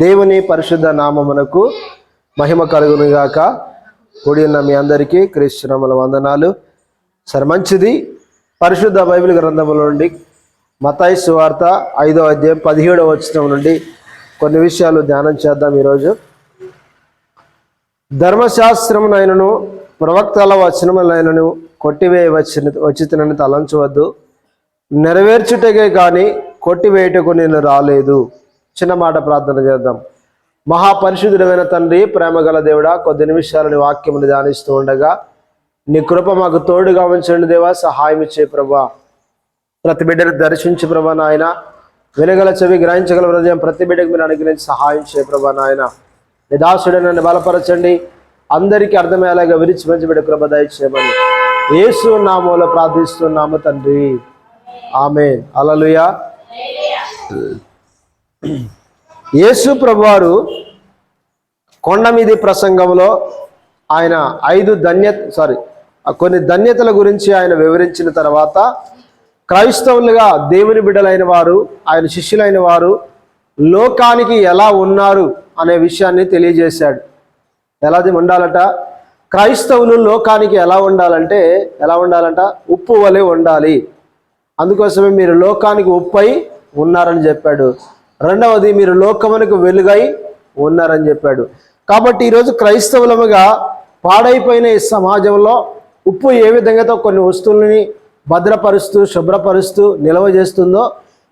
దేవుని పరిశుద్ధ నామమునకు మహిమ కలుగునుగాక. కూడి ఉన్న మీ అందరికీ క్రీస్తునామముల వందనాలు. సరే, మంచిది. పరిశుద్ధ బైబిల్ గ్రంథముల నుండి మత్తయి సువార్త 5వ అధ్యాయం 17వ వచనం నుండి కొన్ని విషయాలు ధ్యానం చేద్దాం. ఈరోజు ధర్మశాస్త్రమునైనను ప్రవక్తల వచనములైనను కొట్టివేయ వచ్చినని తలంచవద్దు, నెరవేర్చుటకే కానీ కొట్టివేయటకు నేను రాలేదు. చిన్న మాట ప్రార్థన చేద్దాం. మహాపరిశుద్ధుడైన తండ్రి, ప్రేమగల దేవుడా, కొద్ది నిమిషాలని వాక్యమును ధ్యానిస్తూ ఉండగా నీ కృప మాకు తోడుగా ఉంచండి దేవా. సహాయం ఇచ్చే ప్రభా, ప్రతి బిడ్డను దర్శించి ప్రభా నాయన, వినగల చెవి గ్రహించగల హృదయం ప్రతి బిడ్డకు మీరు అనుగ్రహించి సహాయం చేయ ప్రభా నాయన. నీ దాసుడు నన్ను బలపరచండి, అందరికీ అర్థమయ్యేలాగా విరిచి మంచి బిడ్డ కృప దయచేయమని యేసు నామములో ప్రార్థిస్తున్నాము తండ్రి, ఆమేన్. హల్లెలూయా. యేసు ప్రభువారు కొండ మీది ప్రసంగంలో ఆయన కొన్ని ధన్యతల గురించి ఆయన వివరించిన తర్వాత క్రైస్తవులుగా దేవుని బిడ్డలైన వారు, ఆయన శిష్యులైన వారు లోకానికి ఎలా ఉన్నారు అనే విషయాన్ని తెలియజేశాడు. ఎలాది ఉండాలట? క్రైస్తవులు లోకానికి ఎలా ఉండాలంట? ఉప్పు వలె ఉండాలి. అందుకోసమే మీరు లోకానికి ఉప్పై ఉన్నారని చెప్పాడు. రెండవది, మీరు లోకమునకు వెలుగై ఉన్నారని చెప్పాడు. కాబట్టి ఈరోజు క్రైస్తవులముగా పాడైపోయిన ఈ సమాజంలో ఉప్పు ఏ విధంగా కొన్ని వస్తువులని భద్రపరుస్తూ శుభ్రపరుస్తూ నిల్వ చేస్తుందో,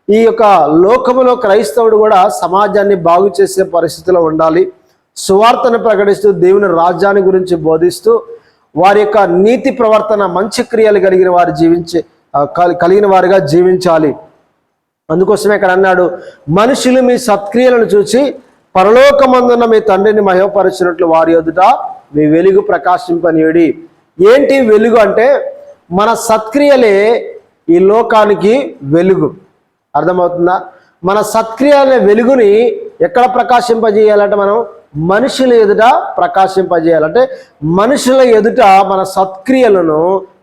ఈ యొక్క లోకములో క్రైస్తవుడు కూడా సమాజాన్ని బాగు చేసే పరిస్థితిలో ఉండాలి. సువార్తను ప్రకటిస్తూ దేవుని రాజ్యాన్ని గురించి బోధిస్తూ వారి యొక్క నీతి ప్రవర్తన, మంచి క్రియలు కలిగిన వారిగా జీవించాలి. అందుకోసమే ఇక్కడ అన్నాడు, మనుషులు మీ సత్క్రియలను చూసి పరలోకమందున్న మీ తండ్రిని మహిమపరచినట్లు వారి ఎదుట మీ వెలుగు ప్రకాశింపనీయుడి. ఏంటి వెలుగు అంటే? మన సత్క్రియలే ఈ లోకానికి వెలుగు. అర్థమవుతుందా? మన సత్క్రియల వెలుగుని ఎక్కడ ప్రకాశింపజేయాలంటే మనం మనుషుల ఎదుట ప్రకాశింపజేయాలంటే మనుషుల ఎదుట మన సత్క్రియలను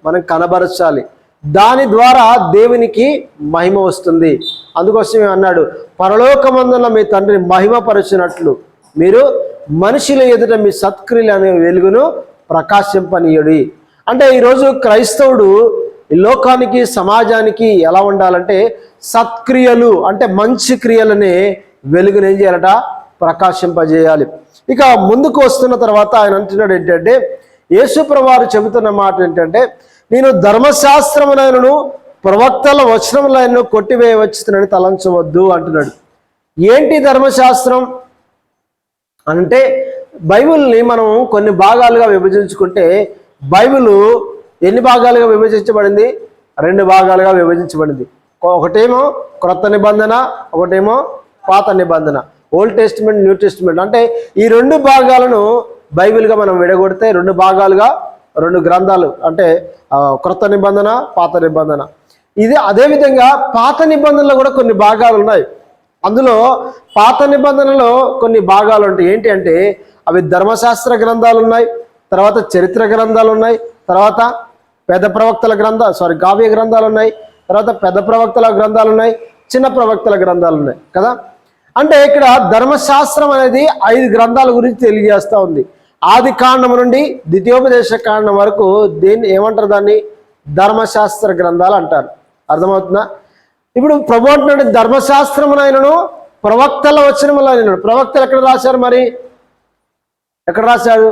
మనం కనబరచాలి. దాని ద్వారా దేవునికి మహిమ వస్తుంది. అందుకోసమే అన్నాడు, పరలోకమందున మీ తండ్రిని మహిమపరచినట్లు మీరు మనుషుల ఎదుట మీ సత్క్రియలు అనే వెలుగును ప్రకాశింపనీయుడి. అంటే ఈరోజు క్రైస్తవుడు ఈ లోకానికి, సమాజానికి ఎలా ఉండాలంటే సత్క్రియలు అంటే మంచి క్రియలనే వెలుగును ఏం చేయాలట? ప్రకాశింపజేయాలి. ఇక ముందుకు వస్తున్న తర్వాత ఆయన అంటున్నాడు ఏంటంటే, యేసుప్రభువారు చెబుతున్న మాట ఏంటంటే, నేను ధర్మశాస్త్రమునైనను ప్రవక్తల వచనములైనను కొట్టివేయవచ్చునని తలంచవద్దు అంటున్నాడు. ఏంటి ధర్మశాస్త్రం అంటే? బైబిల్ని మనం కొన్ని భాగాలుగా విభజించుకుంటే బైబిల్ ఎన్ని భాగాలుగా విభజించబడింది? 2 భాగాలుగా విభజించబడింది. ఒకటేమో క్రొత్త నిబంధన, ఒకటేమో పాత నిబంధన, ఓల్డ్ టెస్టిమెంట్, న్యూ టెస్టిమెంట్. అంటే ఈ 2 భాగాలను బైబిల్గా మనం విడగొడితే 2 భాగాలుగా 2 గ్రంథాలు, అంటే క్రొత్త నిబంధన, పాత నిబంధన. ఇది అదేవిధంగా పాత నిబంధనలో కూడా కొన్ని భాగాలు ఉన్నాయి. అందులో పాత నిబంధనలో కొన్ని భాగాలు ఉంటాయి. ఏంటి అంటే అవి ధర్మశాస్త్ర గ్రంథాలు ఉన్నాయి, తర్వాత చరిత్ర గ్రంథాలు ఉన్నాయి, తర్వాత పెద్ద ప్రవక్తల కావ్య గ్రంథాలు ఉన్నాయి, తర్వాత పెద్ద ప్రవక్తల గ్రంథాలు ఉన్నాయి, చిన్న ప్రవక్తల గ్రంథాలు ఉన్నాయి కదా. అంటే ఇక్కడ ధర్మశాస్త్రం అనేది 5 గ్రంథాల గురించి తెలియజేస్తూ ఉంది. ఆది కాండం నుండి ద్వితీయోపదేశ కాండం వరకు ఏమంటారు? దాన్ని ధర్మశాస్త్ర గ్రంథాలు అంటారు. అర్థమవుతుందా? ఇప్పుడు ప్రభు అంటున్నాడు, ధర్మశాస్త్రమునైనను ప్రవక్తల వచనములైనను. ప్రవక్తలు ఎక్కడ రాశారు? మరి ఎక్కడ రాశాడు?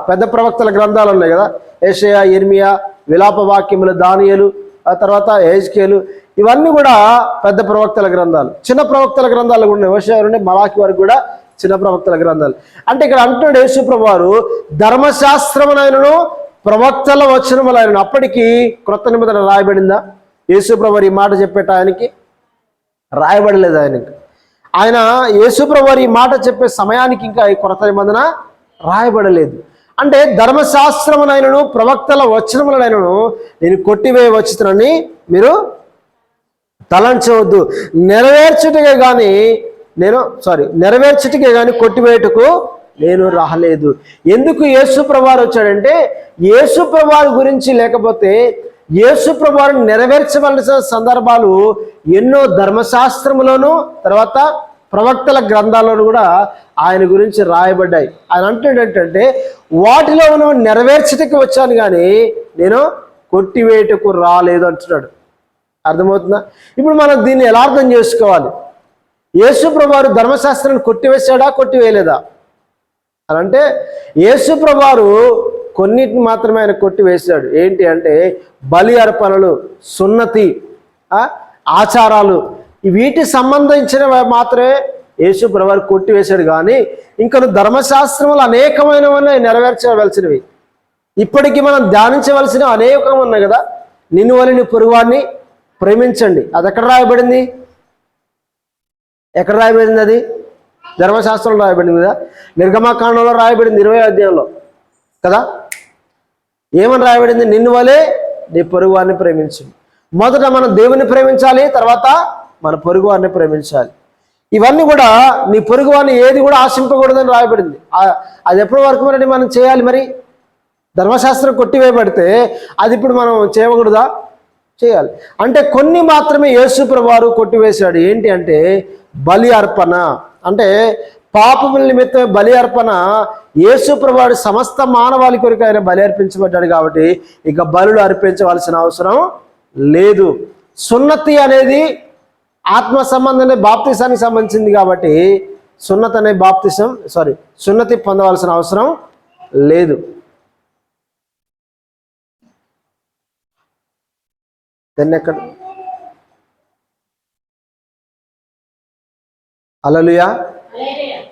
పెద్ద ప్రవక్తల గ్రంథాలు ఉన్నాయి కదా, యెషయా, యిర్మీయా, విలాప వాక్యములు, దానియేలు, ఆ తర్వాత యెహెజ్కేలు. ఇవన్నీ కూడా పెద్ద ప్రవక్తల గ్రంథాలు. చిన్న ప్రవక్తల గ్రంథాలు కూడా ఉన్నాయి. యెషయా నుండి మలాకి వరకు కూడా చిన్న ప్రవక్తల గ్రంథాలు. అంటే ఇక్కడ అంటున్నాడు యేసుప్రభువారు, ధర్మశాస్త్రమునైనను ప్రవక్తల వచనములైనను. అప్పటికి క్రొత్త నిబంధన రాయబడిందా? యేసుప్రభువారు ఈ మాట చెప్పేట ఆయనకి రాయబడలేదు. ఆయన యేసుప్రభువారు ఈ మాట చెప్పే సమయానికి ఇంకా ఈ క్రొత్త నిబంధన రాయబడలేదు. అంటే ధర్మశాస్త్రమునైనను ప్రవక్తల వచనములైనను నేను కొట్టివేయవచ్చునని మీరు తలంచవద్దు, నెరవేర్చుటకే కానీ కొట్టివేయటకు నేను రాలేదు. ఎందుకు యేసుప్రభువారు వచ్చాడంటే, యేసుప్రభువారి గురించి లేకపోతే యేసుప్రభువారిని నెరవేర్చవలసిన సందర్భాలు ఎన్నో ధర్మశాస్త్రములోను, తర్వాత ప్రవక్తల గ్రంథాలను కూడా ఆయన గురించి రాయబడ్డాయి. ఆయన అంటాడు ఏంటంటే, వాటిలో మనం నెరవేర్చటకి వచ్చాను కానీ నేను కొట్టివేయటకు రాలేదు అంటున్నాడు. అర్థమవుతుందా? ఇప్పుడు మనం దీన్ని ఎలా అర్థం చేసుకోవాలి? యేసు ప్రభువారు ధర్మశాస్త్రాన్ని కొట్టివేశాడా, కొట్టివేయలేదా అని అంటే, యేసు ప్రభువారు కొన్నిటిని మాత్రమే ఆయన కొట్టివేశాడు. ఏంటి అంటే బలి అర్పణలు, సున్నతి, ఆచారాలు, వీటి సంబంధించినవి మాత్రమే యేసు ప్రభువారు కొట్టివేశాడు. కానీ ఇంకా ధర్మశాస్త్రములు అనేకమైనవన్నీ నెరవేర్చవలసినవి, ఇప్పటికీ మనం ధ్యానించవలసినవి అనేకం ఉన్నాయి కదా. నిన్ను వలె నీ పొరుగువాన్ని ప్రేమించండి, అది ఎక్కడ రాయబడింది? ఎక్కడ రాయబడింది? అది ధర్మశాస్త్రంలో రాయబడింది కదా. నిర్గమకాండంలో రాయబడింది 20వ అధ్యాయంలో కదా. ఏమని రాయబడింది? నిన్ను వలె నీ పొరుగువాన్ని ప్రేమించండి. మొదట మనం దేవుని ప్రేమించాలి, తర్వాత మన పొరుగువారిని ప్రేమించాలి. ఇవన్నీ కూడా నీ పొరుగువారిని ఏది కూడా ఆశింపకూడదని రాయబడింది. అది ఎప్పటి వరకు మరి మనం చేయాలి? మరి ధర్మశాస్త్రం కొట్టివేయబడితే అది ఇప్పుడు మనం చేయకూడదా? చేయాలి. అంటే కొన్ని మాత్రమే యేసు ప్రభువారు కొట్టివేశాడు. ఏంటి అంటే బలి అర్పణ, అంటే పాపముల నిమిత్తం బలి అర్పణ. యేసు ప్రభువారు సమస్త మానవాళి కొరకు ఆయన బలి అర్పించబడ్డాడు కాబట్టి ఇక బలులు అర్పించవలసిన అవసరం లేదు. సున్నతి అనేది ఆత్మ సంబంధమైన బాప్తిసానికి సంబంధించింది కాబట్టి సున్నతి పొందవలసిన అవసరం లేదు. ఎక్కడ హల్లెలూయా.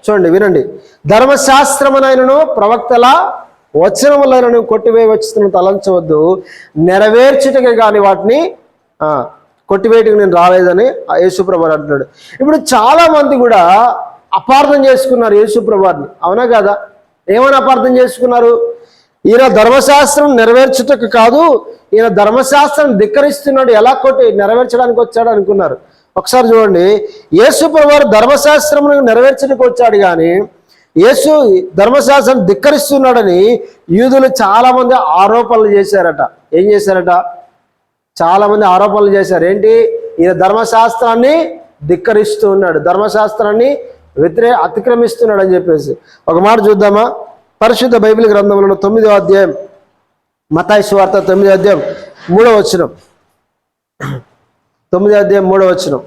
చూడండి, వినండి. ధర్మశాస్త్రమునైనను ప్రవక్తల వచనములైనను కొట్టివేయవచ్చును తలంచవద్దు, నెరవేర్చుటకే కానీ వాటిని కొట్టివేయటకు నేను రాలేదని యేసు ప్రభువారు అంటున్నాడు. ఇప్పుడు చాలా మంది కూడా అపార్థం చేసుకున్నారు యేసు ప్రభువారిని, అవునా కదా? ఏమని అపార్థం చేసుకున్నారు? ఈయన ధర్మశాస్త్రం నెరవేర్చుటకు కాదు, ఈయన ధర్మశాస్త్రం ధిక్కరిస్తున్నాడు, ఎలా నెరవేర్చడానికి వచ్చాడు అనుకున్నారు. ఒకసారి చూడండి, యేసు ప్రభువారు ధర్మశాస్త్రం నెరవేర్చడానికి వచ్చాడు కానీ యేసు ధర్మశాస్త్రం ధిక్కరిస్తున్నాడని యూదులు చాలా మంది ఆరోపణలు చేశారట. ఏం చేశారట? చాలా మంది ఆరోపణలు చేశారు. ఏంటి? ఈయన ధర్మశాస్త్రాన్ని ధిక్కరిస్తూ ఉన్నాడు, ధర్మశాస్త్రాన్ని అతిక్రమిస్తున్నాడు అని చెప్పేసి. ఒక మాట చూద్దామా? పరిశుద్ధ బైబిల్ గ్రంథంలో 9వ అధ్యాయం, మత్తయి సువార్త 9వ అధ్యాయం 3వ వచనం. 9వ అధ్యాయం 3వ వచనం.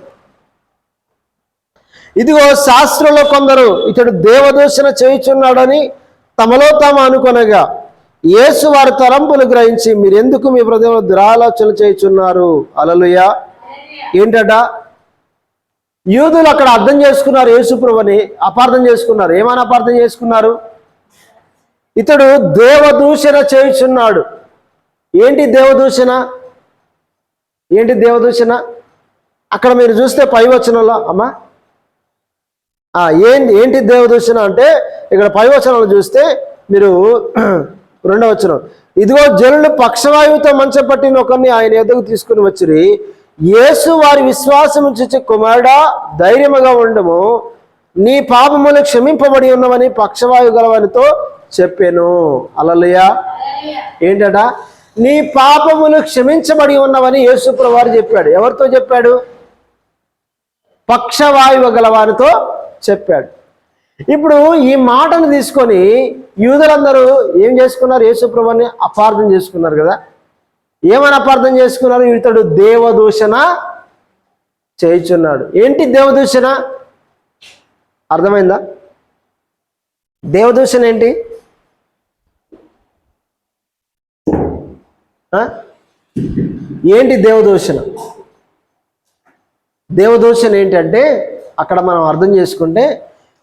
ఇదిగో శాస్త్రంలో కొందరు ఇతడు దేవదూషణ చేయుచున్నాడని తమలో తాము అనుకొనగా యేసు వారి తలంపులు గ్రహించి మీరెందుకు మీ హృదయంలో దురాలోచన చేయుచున్నారు? హల్లెలూయా. ఏంటట? యూదులు అక్కడ అర్థం చేసుకున్నారు, యేసు ప్రభువుని అపార్థం చేసుకున్నారు. ఏమని అపార్థం చేసుకున్నారు? ఇతడు దేవదూషణ చేయుచున్నాడు. ఏంటి దేవదూషణ? ఏంటి దేవదూషణ? అక్కడ మీరు చూస్తే పై వచనంలో అమ్మా ఏంటి దేవదూషణ అంటే, ఇక్కడ పై వచనంలో చూస్తే మీరు 2వ వచనం, ఇదిగో జనులు పక్షవాయువుతో మంచపట్టిన ఒకరిని ఆయన ఎదుగు తీసుకుని వచ్చిరి. యేసు వారి విశ్వాసము చూచి కుమారుడా ధైర్యముగా ఉండము, నీ పాపములు క్షమింపబడి ఉన్నవని పక్షవాయువు గలవానితో చెప్పాను. హల్లెలూయా. ఏంటట? నీ పాపములు క్షమించబడి ఉన్నవని యేసు ప్రభువారు చెప్పాడు. ఎవరితో చెప్పాడు? పక్షవాయువు గలవానితో చెప్పాడు. ఇప్పుడు ఈ మాటను తీసుకొని యూదులందరూ ఏం చేసుకున్నారు? యేసు ప్రభువుని అపార్థం చేసుకున్నారు కదా. ఏమని అపార్థం చేసుకున్నారు? ఇతడు దేవదూషణ చేయుచున్నాడు. ఏంటి దేవదూషణ? అర్థమైందా? దేవదూషణ ఏంటి? ఏంటి దేవదూషణ? దేవదూషణ ఏంటంటే అక్కడ మనం అర్థం చేసుకుంటే,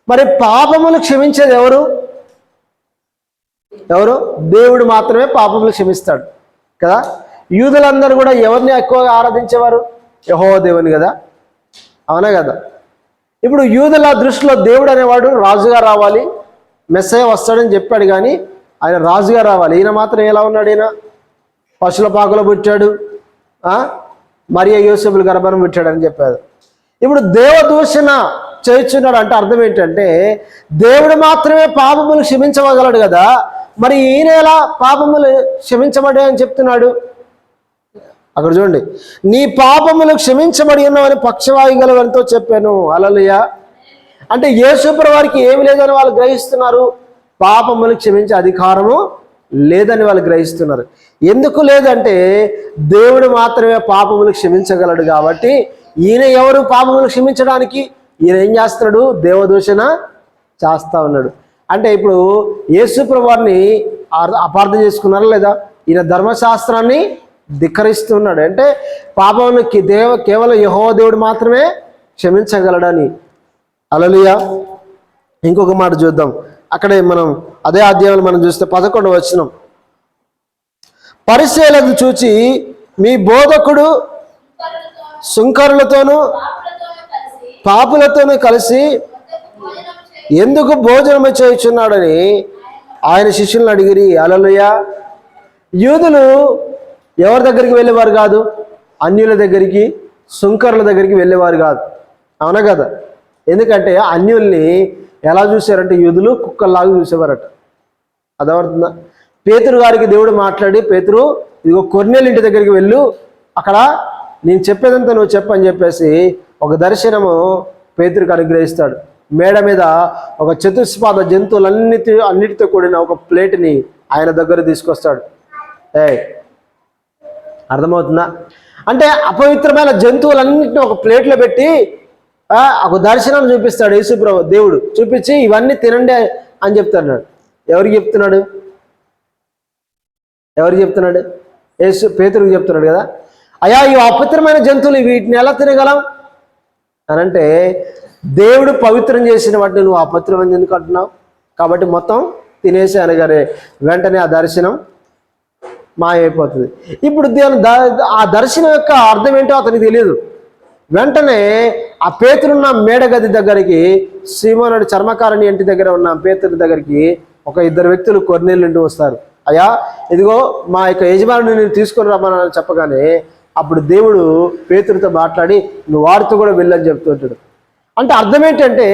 మరి పాపములు క్షమించేది ఎవరు? దేవుడు మాత్రమే పాపములు క్షమిస్తాడు కదా. యూదులందరూ కూడా ఎవరిని ఎక్కువగా ఆరాధించేవారు? యెహోవా దేవుని కదా, అవునా కదా. ఇప్పుడు యూదుల దృష్టిలో దేవుడు అనేవాడు రాజుగా రావాలి, మెస్సయ్య వస్తాడని చెప్పాడు కానీ ఆయన రాజుగా రావాలి. ఈయన మాత్రం ఎలా ఉన్నాడు? ఈయన పశుల పాకలో పుట్టాడు, మరియ యోసేపుల గర్భాన పుట్టాడని చెప్పాడు. ఇప్పుడు దేవదూషణ చేయుచున్నాడు అంటే అర్థం ఏంటంటే దేవుడు మాత్రమే పాపములు క్షమించగలడు కదా, మరి ఈయన ఎలా పాపములు క్షమించబడ్డాయని చెప్తున్నాడు? అక్కడ చూడండి, నీ పాపములు క్షమించబడి ఉన్నవని పక్షవాయు గలవానితో చెప్పాను. హల్లెలూయా. అంటే యేసుప్రభు వారికి ఏమి లేదని వాళ్ళు గ్రహిస్తున్నారు, పాపములు క్షమించే అధికారము లేదని వాళ్ళు గ్రహిస్తున్నారు. ఎందుకు లేదంటే దేవుడు మాత్రమే పాపములు క్షమించగలడు కాబట్టి ఈయన ఎవరు పాపములు క్షమించడానికి? ఈయన ఏం చేస్తున్నాడు? దేవదూషణ చేస్తా ఉన్నాడు. అంటే ఇప్పుడు యేసుప్రభు వారిని అపార్థం చేసుకున్నారా లేదా? ఈయన ధర్మశాస్త్రాన్ని ధిక్కరిస్తున్నాడు. అంటే పాపములు కేవలం యెహోవా దేవుడు మాత్రమే క్షమించగలడని. హల్లెలూయా. ఇంకొక మాట చూద్దాం. అక్కడే మనం అదే అధ్యాయంలో మనం చూస్తే 11వ వచనం, పరిసయ్యులను చూచి మీ బోధకుడు సుంకరులతోనూ పాపులతోనూ కలిసి ఎందుకు భోజనము చేయుచున్నాడని ఆయన శిష్యులను అడిగిరి. హల్లెలూయా. యూదులు ఎవరి దగ్గరికి వెళ్ళేవారు కాదు? అన్యుల దగ్గరికి, సుంకరుల దగ్గరికి వెళ్ళేవారు కాదు. అవునా కదా? ఎందుకంటే అన్యుల్ని ఎలా చూశారంటే యూదులు కుక్కల్లాగా చూసేవారట. అదవుతుందా? పేతురు గారికి దేవుడు మాట్లాడి, పేతురు ఇదిగో కొర్నేలు ఇంటి దగ్గరికి వెళ్ళు, అక్కడ నేను చెప్పేదంతా నువ్వు చెప్పని చెప్పేసి ఒక దర్శనము పేతురుకి అనుగ్రహిస్తాడు. మేడ మీద ఒక చతుష్పాద అన్నిటితో కూడిన ఒక ప్లేట్ని ఆయన దగ్గర తీసుకొస్తాడు. అర్థమవుతుందా? అంటే అపవిత్రమైన జంతువులన్నింటినీ ఒక ప్లేట్లో పెట్టి ఒక దర్శనాన్ని చూపిస్తాడు యేసుప్రభు దేవుడు. చూపించి ఇవన్నీ తినండి అని చెప్తాడు. ఎవరికి చెప్తున్నాడు? పేతురుకి చెప్తున్నాడు కదా. అయ్యా, ఇవి అపవిత్రమైన జంతువులు, వీటిని ఎలా తినగలం అని అంటే, దేవుడు పవిత్రం చేసిన వాటిని నువ్వు అపవిత్రమని ఎందుకు అంటున్నావు? కాబట్టి మొత్తం తినేసి అనగానే వెంటనే ఆ దర్శనం మాయమైపోతుంది. ఇప్పుడు ఆ దర్శనం యొక్క అర్థం ఏంటో అతనికి తెలియదు. వెంటనే ఆ పేతురున్న మేడగది దగ్గరికి, సీమోనుడి చర్మకారుని ఇంటి దగ్గర ఉన్న పేతురు దగ్గరికి ఒక ఇద్దరు వ్యక్తులు కొర్నేలు నుండి వస్తారు. అయ్యా, ఇదిగో మా యొక్క యజమానుని నేను తీసుకొని రమ్మని చెప్పగానే అప్పుడు దేవుడు పేతురుతో మాట్లాడి నువ్వు వారితో కూడా వెళ్ళని చెప్తుంటాడు. అంటే అర్థం ఏంటంటే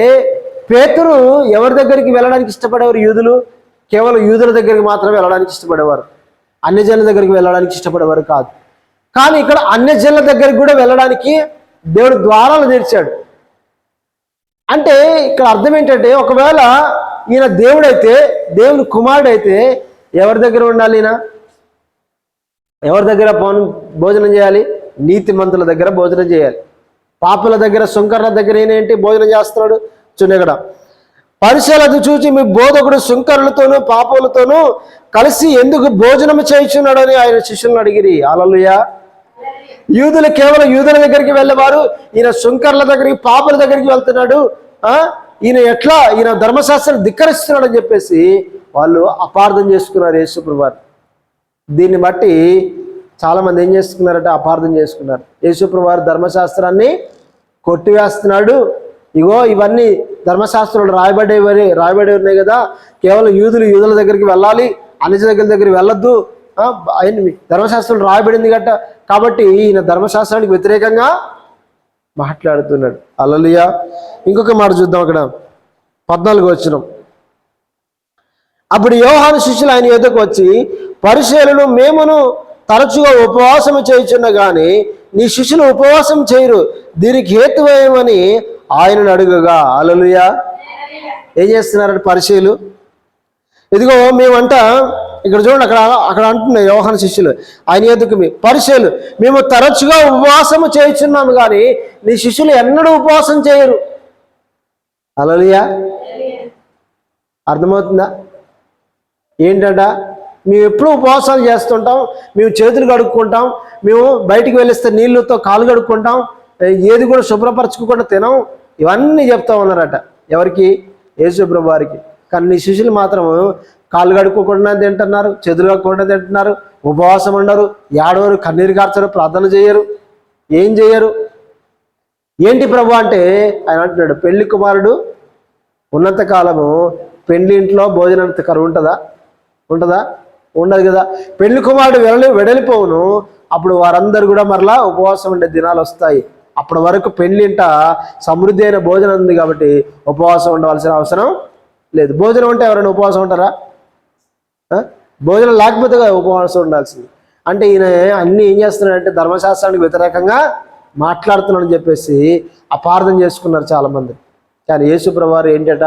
పేతురు ఎవరి దగ్గరికి వెళ్ళడానికి ఇష్టపడేవారు? యూదులు. కేవలం యూదుల దగ్గరికి మాత్రమే వెళ్ళడానికి ఇష్టపడేవారు, అన్యజనుల దగ్గరికి వెళ్ళడానికి ఇష్టపడేవారు కాదు. కానీ ఇక్కడ అన్యజనుల దగ్గరికి కూడా వెళ్ళడానికి దేవుడు ద్వారాలు తెరిచాడు. అంటే ఇక్కడ అర్థం ఏంటంటే ఒకవేళ ఈయన దేవుడైతే, దేవుని కుమారుడైతే ఎవరి దగ్గర ఉండాలి? ఈయన ఎవరి దగ్గర భోజనం చేయాలి? నీతిమంతుల దగ్గర భోజనం చేయాలి. పాపుల దగ్గర, సుంకరుల దగ్గర ఈయన ఏంటి భోజనం చేస్తున్నాడు? చూడగడ పరిసయ్యులను చూచి మీ బోధకుడు సుంకరులతోనూ పాపులతోనూ కలిసి ఎందుకు భోజనం చేయుచున్నాడని ఆయన శిష్యులను అడిగిరి. హల్లెలూయా. యూదులు కేవలం యూదుల దగ్గరికి వెళ్ళేవారు, ఈయన సుంకర్ల దగ్గరికి, పాపుల దగ్గరికి వెళ్తున్నాడు. ఈయన ధర్మశాస్త్రం ధిక్కరిస్తున్నాడు అని చెప్పేసి వాళ్ళు అపార్థం చేసుకున్నారు యేసుప్రభు వారు. దీన్ని బట్టి చాలామంది ఏం చేసుకున్నారంటే అపార్థం చేసుకున్నారు. యేసుప్రభు వారు ధర్మశాస్త్రాన్ని కొట్టివేస్తున్నాడు. ఇగో ఇవన్నీ ధర్మశాస్త్రంలో రాయబడి ఉన్నాయి కదా, కేవలం యూదుల దగ్గరికి వెళ్ళాలి, అన్యజనుల దగ్గరికి వెళ్ళొద్దు, ధర్మశాస్త్రం రాయబడింది గట్ట, కాబట్టి ఈయన ధర్మశాస్త్రానికి వ్యతిరేకంగా మాట్లాడుతున్నాడు. హల్లెలూయా. ఇంకొక మాట చూద్దాం. అక్కడ 14వ వచనం, అప్పుడు యోహాను శిష్యులు ఆయన యొద్దకు వచ్చి పరిసయ్యులను మేమును తరచుగా ఉపవాసం చేయుచున్నా కానీ నీ శిష్యులు ఉపవాసం చేయరు, దీనికి హేతువేమని ఆయనను అడుగగా. హల్లెలూయా. ఏం చేస్తున్నారంటే పరిసయ్యులు, ఇదిగో మేమంట ఇక్కడ చూడండి, అక్కడ అంటున్నాయి యోహాను శిష్యులు ఆయన యొద్దకు పరిసయ్యులు మేము తరచుగా ఉపవాసము చేయుచున్నాము కానీ నీ శిష్యులు ఎన్నడూ ఉపవాసం చేయరు. హల్లెలూయా. అర్థమవుతుందా? ఏంటంట, మేము ఎప్పుడూ ఉపవాసాలు చేస్తుంటాం, మేము చేతులు కడుక్కుంటాం, మేము బయటికి వెళ్ళిస్తే నీళ్ళతో కాలు కడుక్కుంటాం, ఏది కూడా శుభ్రపరచుకోకుండా తినం, ఇవన్నీ చెప్తా ఉన్నారట. ఎవరికి? యేసుప్రభు వారికి. కానీ నీ శిష్యులు మాత్రం కాళ్ళు కడుక్కోకుండా తింటున్నారు, చేతులు కడుక్కోకుండా తింటున్నారు, ఉపవాసం ఉండరు, ఏడవరు, కన్నీరు కార్చరు, ప్రార్థన చేయరు, ఏం చేయరు. ఏంటి ప్రభు అంటే ఆయన అంటున్నాడు, పెళ్లి కుమారుడు ఉన్నంతకాలము పెళ్లి ఇంట్లో భోజనంత కరువు ఉంటుందా? ఉండదు కదా. పెళ్లి కుమారుడు వెడలిపోవును, అప్పుడు వారందరూ కూడా మరలా ఉపవాసం ఉండే దినాలు వస్తాయి. అప్పటి వరకు పెళ్లింట సమృద్ధి అయిన భోజనం ఉంది కాబట్టి ఉపవాసం ఉండవలసిన అవసరం లేదు. భోజనం ఉంటే ఎవరైనా ఉపవాసం ఉంటారా? భోజనం లేకపోతే ఉపవాసం ఉండాల్సింది. అంటే ఈయన అన్నీ ఏం చేస్తున్నాడంటే ధర్మశాస్త్రానికి వ్యతిరేకంగా మాట్లాడుతున్నాడని చెప్పేసి అపార్థం చేసుకున్నారు చాలామంది. కానీ యేసు ప్రభువారు ఏంటట,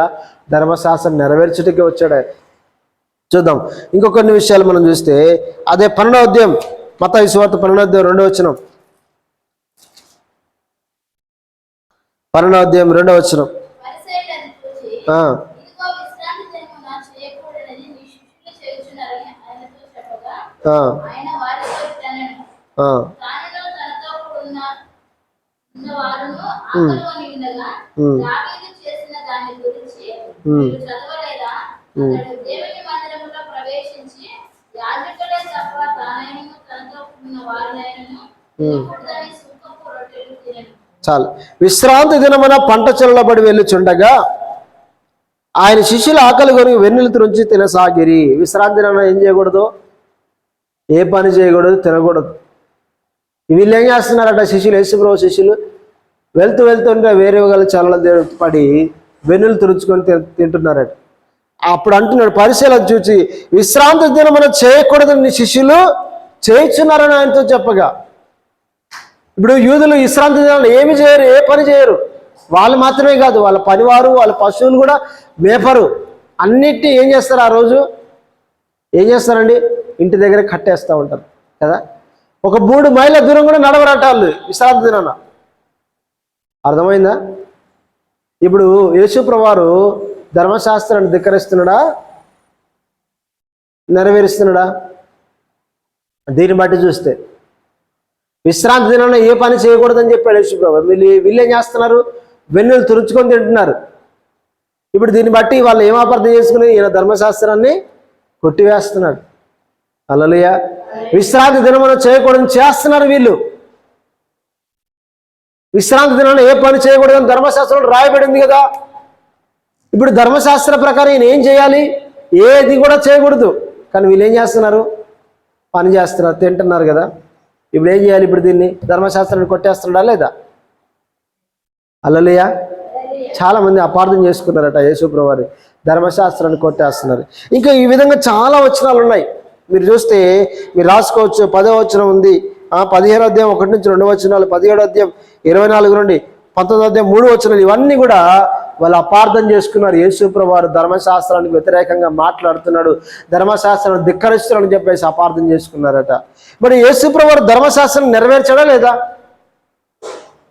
ధర్మశాస్త్రం నెరవేర్చుటకే వచ్చాడు. చూద్దాం ఇంకో కొన్ని విషయాలు మనం చూస్తే, అదే 12వ అధ్యాయం, మత్తయి సువార్త 12వ అధ్యాయం 2వ వచనం, 12వ అధ్యాయం 2వ వచనం. చాలు. విశ్రాంతి దినమున పంట చెల్లబడి వెళ్ళుచుండగా ఆయన శిష్యులు ఆకలి కొని వెన్నులు త్రుంచి తినసాగిరి. విశ్రాంతి దినం ఏం చేయకూడదు, ఏ పని చేయకూడదు, తినకూడదు. వీళ్ళు ఏం చేస్తున్నారట, శిష్యులు, యేసుప్రభు శిష్యులు వెళ్తుంటే వేరే వాళ్ళ చల్ల పడి వెన్నులు తురుచుకొని తింటున్నారట. అప్పుడు అంటున్నాడు, పరిశీలన చూసి విశ్రాంతి దినమున చేయకూడదని శిష్యులు చేయించున్నారని ఆయనతో చెప్పగా. ఇప్పుడు యూదులు విశ్రాంతి దినాలు ఏమి చేయరు, ఏ పని చేయరు. వాళ్ళు మాత్రమే కాదు, వాళ్ళ పనివారు, వాళ్ళ పశువులు కూడా మేపరు. అన్నిటినీ ఏం చేస్తారు, ఆ రోజు ఏం చేస్తారండి, ఇంటి దగ్గర కట్టేస్తూ ఉంటారు కదా. ఒక 3 మైళ్ళ దూరం కూడా నడవరట వాళ్ళు విశ్రాంతి దినాన. అర్థమైందా? ఇప్పుడు యేసు ప్రభువారు ధర్మశాస్త్రాన్ని ధిక్కరిస్తున్నాడా, నెరవేరుస్తున్నాడా? దీన్ని బట్టి చూస్తే విశ్రాంతి దినంలో ఏ పని చేయకూడదని చెప్పాడు యేసు ప్రభువు. వీళ్ళు ఏం చేస్తున్నారు, వెన్నులు తురుచుకొని తింటున్నారు. ఇప్పుడు దీన్ని బట్టి వాళ్ళు ఏం అపార్థం చేసుకుని ఈయన ధర్మశాస్త్రాన్ని కొట్టివేస్తున్నాడు. హల్లెలూయా. విశ్రాంతి దినమున చేయకూడదని చేస్తున్నారు వీళ్ళు. విశ్రాంతి దినాన్ని ఏ పని చేయకూడదని ధర్మశాస్త్రంలో రాయబడింది కదా. ఇప్పుడు ధర్మశాస్త్ర ప్రకారం ఈయన ఏం చేయాలి, ఏది కూడా చేయకూడదు. కానీ వీళ్ళు ఏం చేస్తున్నారు, పని చేస్తున్నారు, తింటున్నారు కదా. ఇప్పుడు ఏం చేయాలి, ఇప్పుడు దీన్ని ధర్మశాస్త్రాన్ని కొట్టేస్తున్నాడా లేదా? హల్లెలూయా. చాలా మంది అపార్థం చేసుకున్నారట యేసు ప్రభువారి ధర్మశాస్త్రాన్ని కొట్టేస్తున్నారు. ఇంకా ఈ విధంగా చాలా వచనాలు ఉన్నాయి, మీరు చూస్తే మీరు రాసుకోవచ్చు. 10వ వచనం ఉంది, 15వ అధ్యాయం 1 నుంచి 2 వచనాలు, 17వ అధ్యాయం 24 నుండి 19వ అధ్యాయం 3 వచనాలు. ఇవన్నీ కూడా వాళ్ళు అపార్థం చేసుకున్నారు. యేసు ప్రభువారు ధర్మశాస్త్రానికి వ్యతిరేకంగా మాట్లాడుతున్నాడు, ధర్మశాస్త్రాన్ని ధిక్కరిస్తున్నాడని చెప్పేసి అపార్థం చేసుకున్నారట. మరి యేసు ప్రభువారు ధర్మశాస్త్రం నెరవేర్చడా లేదా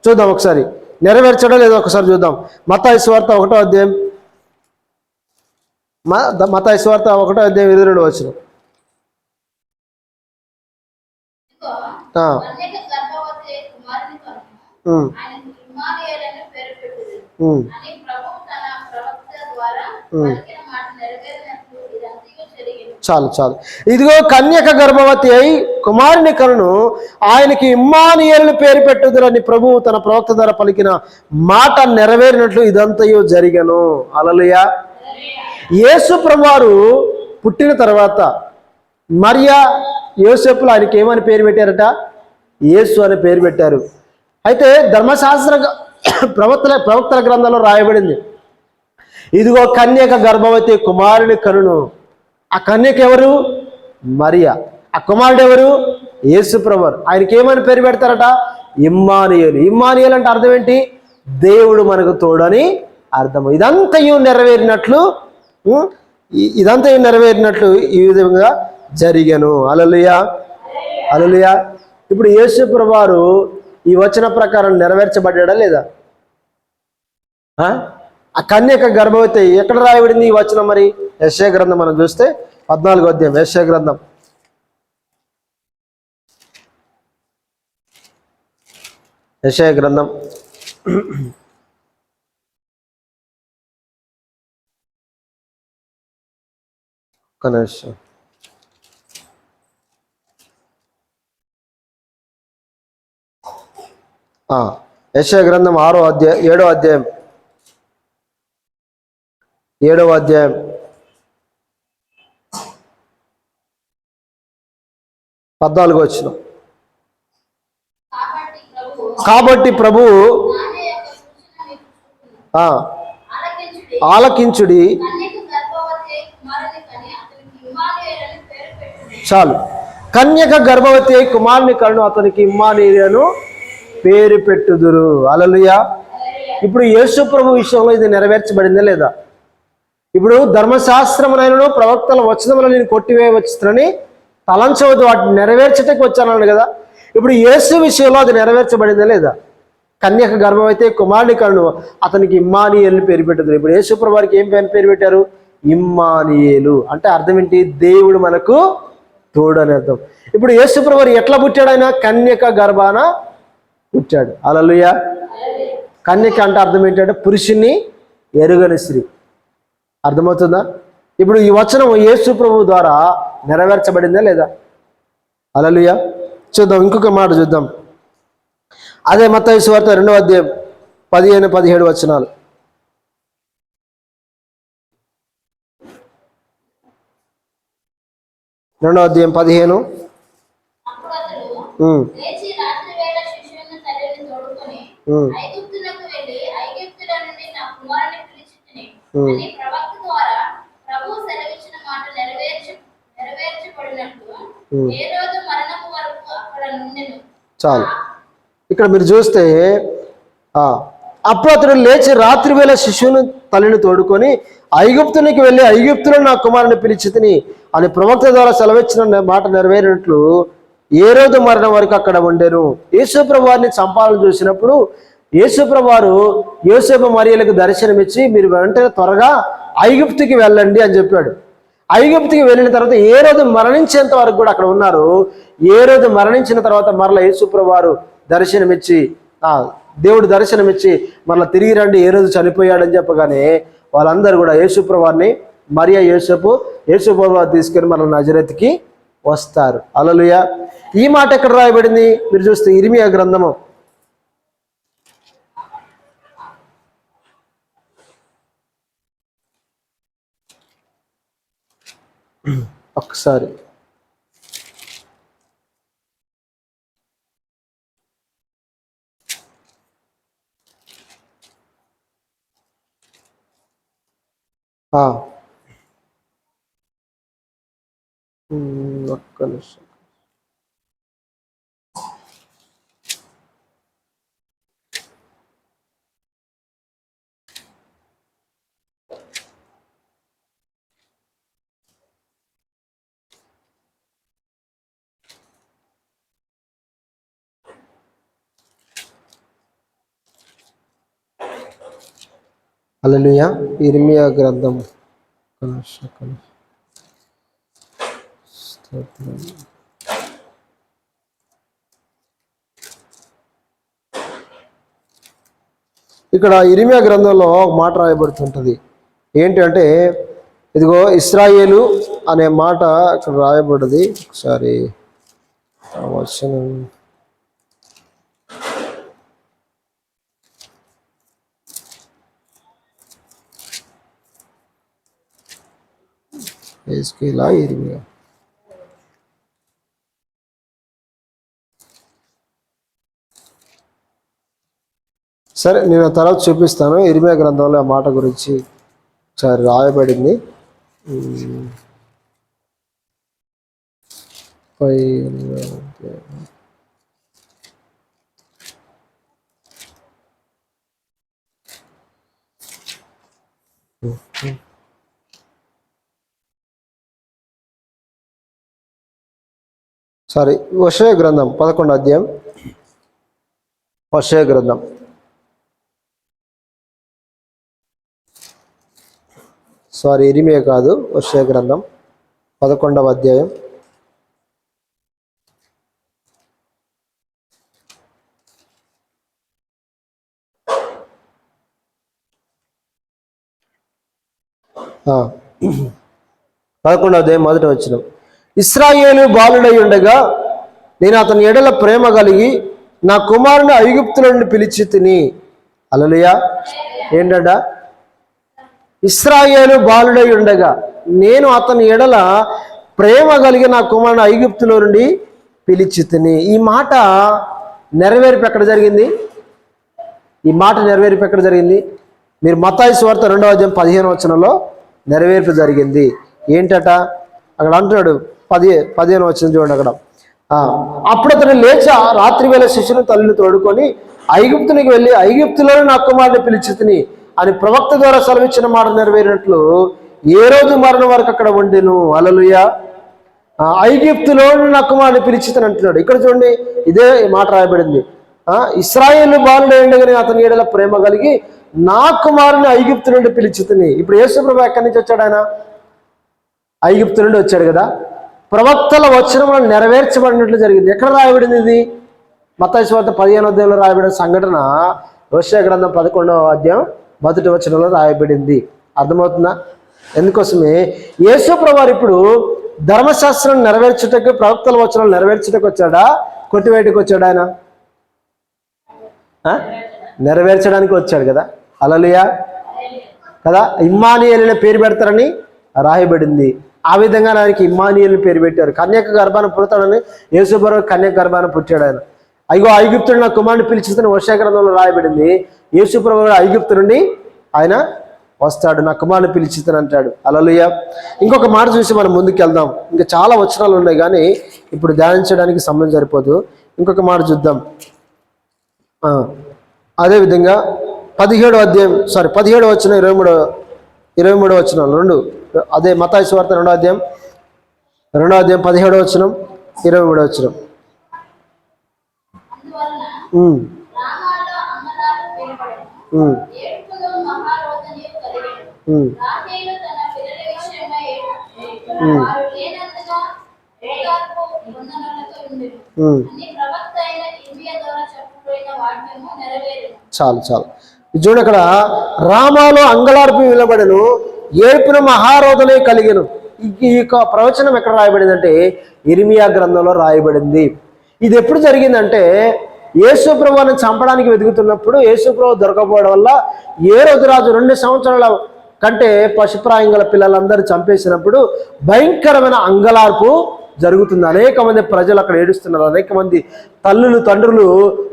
చూద్దాం ఒకసారి. నెరవేర్చడా లేదా ఒకసారి చూద్దాం. మత్తయి సువార్త 1వ అధ్యాయం, మత్తయి సువార్త 1వ అధ్యాయం 22వ వచనం. చాలు చాలు. ఇదిగో కన్యక గర్భవతి అయి కుమారుని కనును, ఆయనకి ఇమ్మానుయేలును పేరు పెట్టుదురని ప్రభువు తన ప్రవక్త ద్వారా పలికిన మాట నెరవేరినట్లు ఇదంతయు జరిగను. హల్లెలూయా. యేసు ప్రభువారు పుట్టిన తర్వాత మరియా యోసేపులు ఆయనకి ఏమని పేరు పెట్టారట, యేసు అని పేరు పెట్టారు. అయితే ధర్మశాస్త్ర ప్రవక్తల గ్రంథంలో రాయబడింది, ఇదిగో కన్యక గర్భవతి కుమారుని కనును. ఆ కన్యక ఎవరు, మరియా. ఆ కుమారుడు ఎవరు, యేసు ప్రభువారు. ఆయనకి ఏమని పేరు పెడతారట, ఇమ్మానుయేలు. ఇమ్మానుయేలు అంటే అర్థం ఏంటి, దేవుడు మనకు తోడని అర్థం. ఇదంతయు నెరవేరినట్లు ఈ విధంగా జరిగను. హల్లెలూయా, హల్లెలూయా. ఇప్పుడు యేసు ప్రభువారు ఈ వచన ప్రకారం నెరవేర్చబడ్డా లేదా? ఆ కన్యక గర్భవతి ఎక్కడ రాయబడింది ఈ వచనం? మరి యెషయా గ్రంథం మనం చూస్తే 14వ అధ్యాయం, యెషయా గ్రంథం. యెషయా గ్రంథం ఒక నిమిషం. యెషయా గ్రంథం 6వ అధ్యాయం 7వ అధ్యాయం 7వ అధ్యాయం 14వ వచనం. కాబట్టి ప్రభువు ఆలకించుడి. చాలు. కన్యక గర్భవతి అయి కుమారుని కను, అతనికి ఇమ్మానుయేలును పేరు పెట్టుదురు. హల్లెలూయా. ఇప్పుడు యేసు ప్రభు విషయంలో ఇది నెరవేర్చబడిందా లేదా? ఇప్పుడు ధర్మశాస్త్రమునైనను ప్రవక్తల వచనములను నేను కొట్టివేయవచ్చునని తలంచవద్దు, వాటిని నెరవేర్చటకు వచ్చానన్నాడు కదా. ఇప్పుడు యేసు విషయంలో అది నెరవేర్చబడిందా లేదా? కన్యక గర్భమైతే కుమారుని కను, అతనికి ఇమ్మానియేలు పేరు పెట్టదు. ఇప్పుడు యేసు ప్రభు వారికి ఏం పేరు పెట్టారు? ఇమ్మానియేలు. అంటే అర్థం ఏంటి? దేవుడు మనకు తోడు అని అర్థం. ఇప్పుడు యేసు ప్రభు వారు ఎట్లా పుట్టాడు? ఆయన కన్యక గర్భాన పుట్టాడు. హల్లెలూయా. కన్యక అంటే అర్థం ఏంటంటే పురుషుని ఎరుగని స్త్రీ. అర్థమవుతుందా? ఇప్పుడు ఈ వచనం యేసు ప్రభు ద్వారా నెరవేర్చబడిందా లేదా? హల్లెలూయా. చూద్దాం, ఇంకొక మాట చూద్దాం. అదే మత్తయి సువార్త 2వ అధ్యాయం 15-17 వచనాలు. 2వ అధ్యాయం 15. చాలు. ఇక్కడ మీరు చూస్తే అప్పుడు అతడు లేచి రాత్రి వేళ శిశువును తల్లిని తోడుకొని ఐగుప్తునికి వెళ్ళి ఐగుప్తులో నా కుమారుని పిలిచితిని అని ప్రవక్త ద్వారా సెలవిచ్చిన మాట నెరవేరినట్లు ఏ రోజు మరణం వరకు అక్కడ ఉండెను. యేసుప్రభు వారిని చంపాలని చూసినప్పుడు యేసుప్రభు వారు యోసేపు మరియలకు దర్శనమిచ్చి మీరు వెంటనే త్వరగా ఐగుప్తుకి వెళ్ళండి అని చెప్పాడు. ఐగుప్తుకి వెళ్ళిన తర్వాత ఏ రోజు మరణించేంత వరకు కూడా అక్కడ ఉన్నారు. ఏ రోజు మరణించిన తర్వాత మరలా యేసుప్రభు వారు దర్శనమిచ్చి దేవుడు దర్శనమిచ్చి మరలా తిరిగి రండి, ఏ రోజు చనిపోయాడని చెప్పగానే వాళ్ళందరూ కూడా యేసుప్రభు వారిని మరియా యేసుప్రభు వారు తీసుకొని మన నజరేతుకి వస్తారు. హల్లెలూయా. ఈ మాట ఎక్కడ రాయబడింది? మీరు చూస్తే ఇర్మియా గ్రంథము ఒకసారి ఒక్క నిమిషం. హల్లెలూయా. ఇర్మియా గ్రంథం ఇక్కడ ఇర్మియా గ్రంథంలో ఒక మాట రాయబడుతుంటుంది. ఏంటి అంటే ఇదిగో ఇశ్రాయేలు అనే మాట ఇక్కడ రాయబడ్డది. ఒకసారి వచనం ఇర్మియా సరే, నేను తర్వాత చూపిస్తాను. ఇర్మియా గ్రంథంలో ఆ మాట గురించి ఒకసారి రాయబడింది. సారీ, హోషేయ గ్రంథం 11వ అధ్యాయం. హోషేయ గ్రంథం ఇర్మియా కాదు, హోషేయ గ్రంథం 11వ అధ్యాయం. పదకొండవ అధ్యాయం 1వ వచనం. ఇశ్రాయేలు బాలుడై ఉండగా నేను అతని ఎడల ప్రేమ కలిగి నా కుమారుని ఐగుప్తుల నుండి పిలిచి తిని. హల్లెలూయా. ఏంటంట? ఇశ్రాయేలు బాలుడై ఉండగా నేను అతని ఎడల ప్రేమ కలిగి నా కుమారుని ఐగుప్తులో నుండి పిలిచి తిని. ఈ మాట నెరవేర్పు ఎక్కడ జరిగింది? మీరు మత్తయి సువార్త 2వ అధ్యాయం 15వ వచనంలో నెరవేర్పు జరిగింది. ఏంటట? అక్కడ అంటున్నాడు 15వ వచనం చూడండి. అక్కడ అప్పుడు అతను లేచి రాత్రి వేళ శిశువును తల్లిని తోడుకొని ఐగుప్తునికి వెళ్ళి ఐగుప్తులోనే నా కుమారుని పిలిచితిని అని ప్రవక్త ద్వారా సెలవిచ్చిన మాట నెరవేరినట్లు ఏ రోజు మరణం వరకు అక్కడ ఉండెను. హల్లెలూయా. ఐగుప్తులోని నా కుమారుని పిలిచితిని అంటున్నాడు. ఇక్కడ చూడండి, ఇదే మాట రాయబడింది. ఇశ్రాయేలు బాలుడైండగానే అతని ఏడల ప్రేమ కలిగి నా కుమారుని ఐగుప్తు నుండి పిలిచితిని. ఇప్పుడు యేసు ప్రభువు ఎక్కడి నుంచి వచ్చాడు? ఆయన ఐగుప్తు నుండి వచ్చాడు కదా. ప్రవక్తల వచనములను నెరవేర్చబడినట్లు జరిగింది. ఎక్కడ రాయబడింది ఇది? మత్తయి సువార్త 15వ అధ్యాయంలో రాయబడిన సంఘటన హోషేయ గ్రంథం 11వ అధ్యాయం 1వ వచనంలో రాయబడింది. అర్థమవుతుందా? ఎందుకోసమే యేసు ప్రభువు ఇప్పుడు ధర్మశాస్త్రం నెరవేర్చుటకు, ప్రవక్తల వచనాలు నెరవేర్చుటకు వచ్చాడా, కొట్టివేయటకు వచ్చాడా? ఆయన నెరవేర్చడానికి వచ్చాడు కదా. హల్లెలూయా కదా. ఇమ్మానుయేలు అనే పేరు పెడతారని రాయబడింది. ఆ విధంగా ఆయనకి ఇమ్మానుయేలు పేరు పెట్టారు. కన్యక గర్భాన్ని పుడతాడని యేసు ప్రభువు కన్యక గర్భాన్ని పుట్టాడు. ఆయన అయ్యో ఐగుప్తుడు నా కుమారుని పిలిచిస్తని హోషేయ గ్రంథంలో రాయబడింది. యేసు ప్రభువు ఐగుప్తు నుండి ఆయన వస్తాడు, నా కుమారుని పిలిచిస్తని అంటాడు. హల్లెలూయా. ఇంకొక మాట చూసి మనం ముందుకు వెళ్దాం. ఇంకా చాలా వచనాలు ఉన్నాయి కానీ ఇప్పుడు ధ్యానించడానికి సమయం సరిపోదు. ఇంకొక మాట చూద్దాం. అదేవిధంగా 17వ వచనం 23వ వచనాలు రెండు, అదే మత్తయి సువార్త 2వ అధ్యాయం 17వ వచనం 23వ వచనం. చాలు చూడు, అక్కడ రామాలో అంగలార్పు వినబడెను, ఏడుపున మహారోదనే కలిగెను. ఈ ప్రవచనం ఎక్కడ రాయబడింది అంటే ఇర్మియా గ్రంథంలో రాయబడింది. ఇది ఎప్పుడు జరిగిందంటే యేసు ప్రభువుని చంపడానికి వెతుకుతున్నప్పుడు యేసు ప్రభువు దొరకపోవడం వల్ల హేరోదు రాజు 2 సంవత్సరాల కంటే పశుప్రాయం గల పిల్లలందరూ చంపేసినప్పుడు భయంకరమైన అంగలార్పు జరుగుతుంది. అనేక మంది ప్రజలు అక్కడ ఏడుస్తున్నారు. అనేక మంది తల్లులు తండ్రులు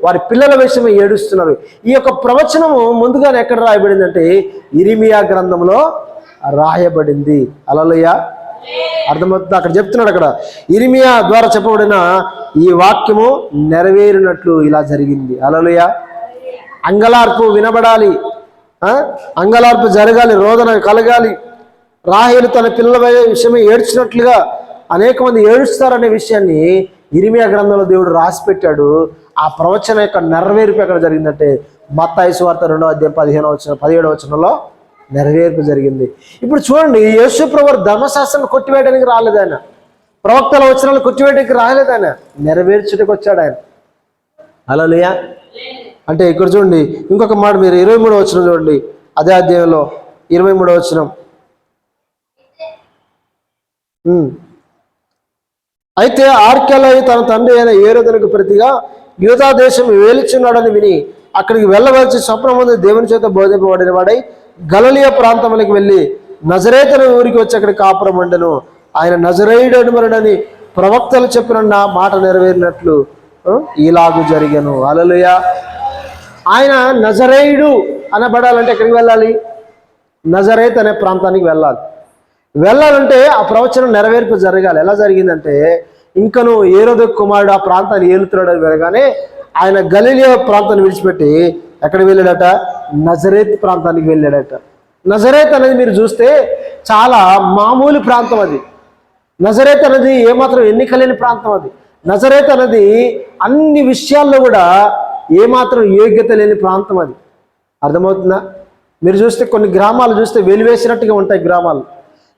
వారి పిల్లల విషయమే ఏడుస్తున్నారు. ఈ యొక్క ప్రవచనము ముందుగానే ఎక్కడ రాయబడింది అంటే ఇర్మియా గ్రంథంలో రాయబడింది. హల్లెలూయా. అర్థమవుతుంది? అక్కడ చెప్తున్నాడు, అక్కడ ఇర్మియా ద్వారా చెప్పబడిన ఈ వాక్యము నెరవేరినట్లు ఇలా జరిగింది. హల్లెలూయా. అంగలార్పు వినబడాలి, అంగలార్పు జరగాలి, రోదన కలగాలి. రాహేలు తన పిల్లల విషయమే ఏడ్చినట్లుగా అనేక మంది ఏడుస్తారనే విషయాన్ని ఇర్మియా గ్రంథంలో దేవుడు రాసి పెట్టాడు. ఆ ప్రవచన యొక్క నెరవేర్పు ఎక్కడ జరిగిందంటే మత్తయి సువార్త 2వ అధ్యాయం 17వ వచనంలో నెరవేర్పు జరిగింది. ఇప్పుడు చూడండి, యేసు ప్రభువు ధర్మశాస్త్రాన్ని కొట్టివేయడానికి రాలేదు. ఆయన ప్రవక్తల వచనాలు కొట్టివేయడానికి రాలేదు. ఆయన నెరవేర్చుటకు వచ్చాడు. ఆయన హల్లెలూయా. అంటే ఇక్కడ చూడండి, ఇంకొక మాట మీరు 23వ వచనం చూడండి, అదే అధ్యాయంలో 23వ వచనం. అయితే ఆర్కెలయి తన తండ్రి అయిన హేరోదునకు ప్రతిగా యూదా దేశం వేలుచున్నాడని విని అక్కడికి వెళ్ళవలసి స్వప్నమందు దేవుని చేత బోధింపబడిన వాడై గలిలయ ప్రాంతములకు వెళ్ళి నజరేతు ఊరికి వచ్చి అక్కడ కాపురం ఉండెను. ఆయన నజరేయుడని ప్రవక్తలు చెప్పిన మాట నెరవేరినట్లు ఇలాగు జరిగెను. హల్లెలూయా. ఆయన నజరేయుడు అనబడాలంటే ఎక్కడికి వెళ్ళాలి? నజరేత్ అనే ప్రాంతానికి వెళ్ళాలంటే ఆ ప్రవచనం నెరవేర్పు జరగాలి. ఎలా జరిగిందంటే ఇంకను హేరోదు కుమారుడు ఆ ప్రాంతాన్ని ఏలుతున్నాడని వినగానే ఆయన గలిలయ ప్రాంతాన్ని విడిచిపెట్టి ఎక్కడికి వెళ్ళాడట? నజరేత్ ప్రాంతానికి వెళ్ళాడట. నజరేత్ అనేది మీరు చూస్తే చాలా మామూలు ప్రాంతం. అది నజరేత్ అనేది ఏమాత్రం ఎన్నిక లేని ప్రాంతం. అది నజరేత్ అనేది అన్ని విషయాల్లో కూడా ఏమాత్రం యోగ్యత లేని ప్రాంతం. అది అర్థమవుతుందా? మీరు చూస్తే కొన్ని గ్రామాలు చూస్తే వెలివేసినట్టుగా ఉంటాయి గ్రామాలు.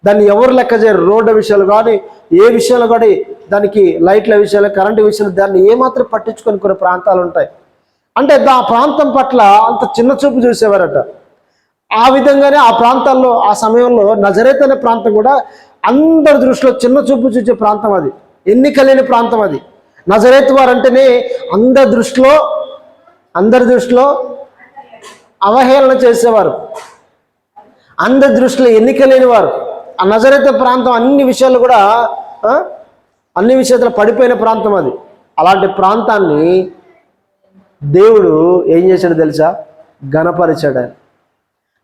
దాన్ని ఎవరు లెక్క చేయరు. రోడ్డు విషయాలు కానీ ఏ విషయాలు కానీ, దానికి లైట్ల విషయాలు, కరెంటు విషయాలు, దాన్ని ఏమాత్రం పట్టించుకొని కొన్ని ప్రాంతాలు ఉంటాయి. అంటే ఆ ప్రాంతం పట్ల అంత చిన్న చూపు చూసేవారట. ఆ విధంగానే ఆ ప్రాంతాల్లో ఆ సమయంలో నజరేత్ అనే ప్రాంతం కూడా అందరి దృష్టిలో చిన్న చూపు చూసే ప్రాంతం. అది ఎన్నిక లేని ప్రాంతం. అది నజరేత్ వారు అంటేనే అందరి దృష్టిలో అవహేళన చేసేవారు, అందరి దృష్టిలో ఎన్నిక లేని వారు. ఆ నజరేతు ప్రాంతం అన్ని విషయాలు కూడా అన్ని విషయాలు పడిపోయిన ప్రాంతం. అది అలాంటి ప్రాంతాన్ని దేవుడు ఏం చేశాడు తెలుసా? ఘనపరిచాడు.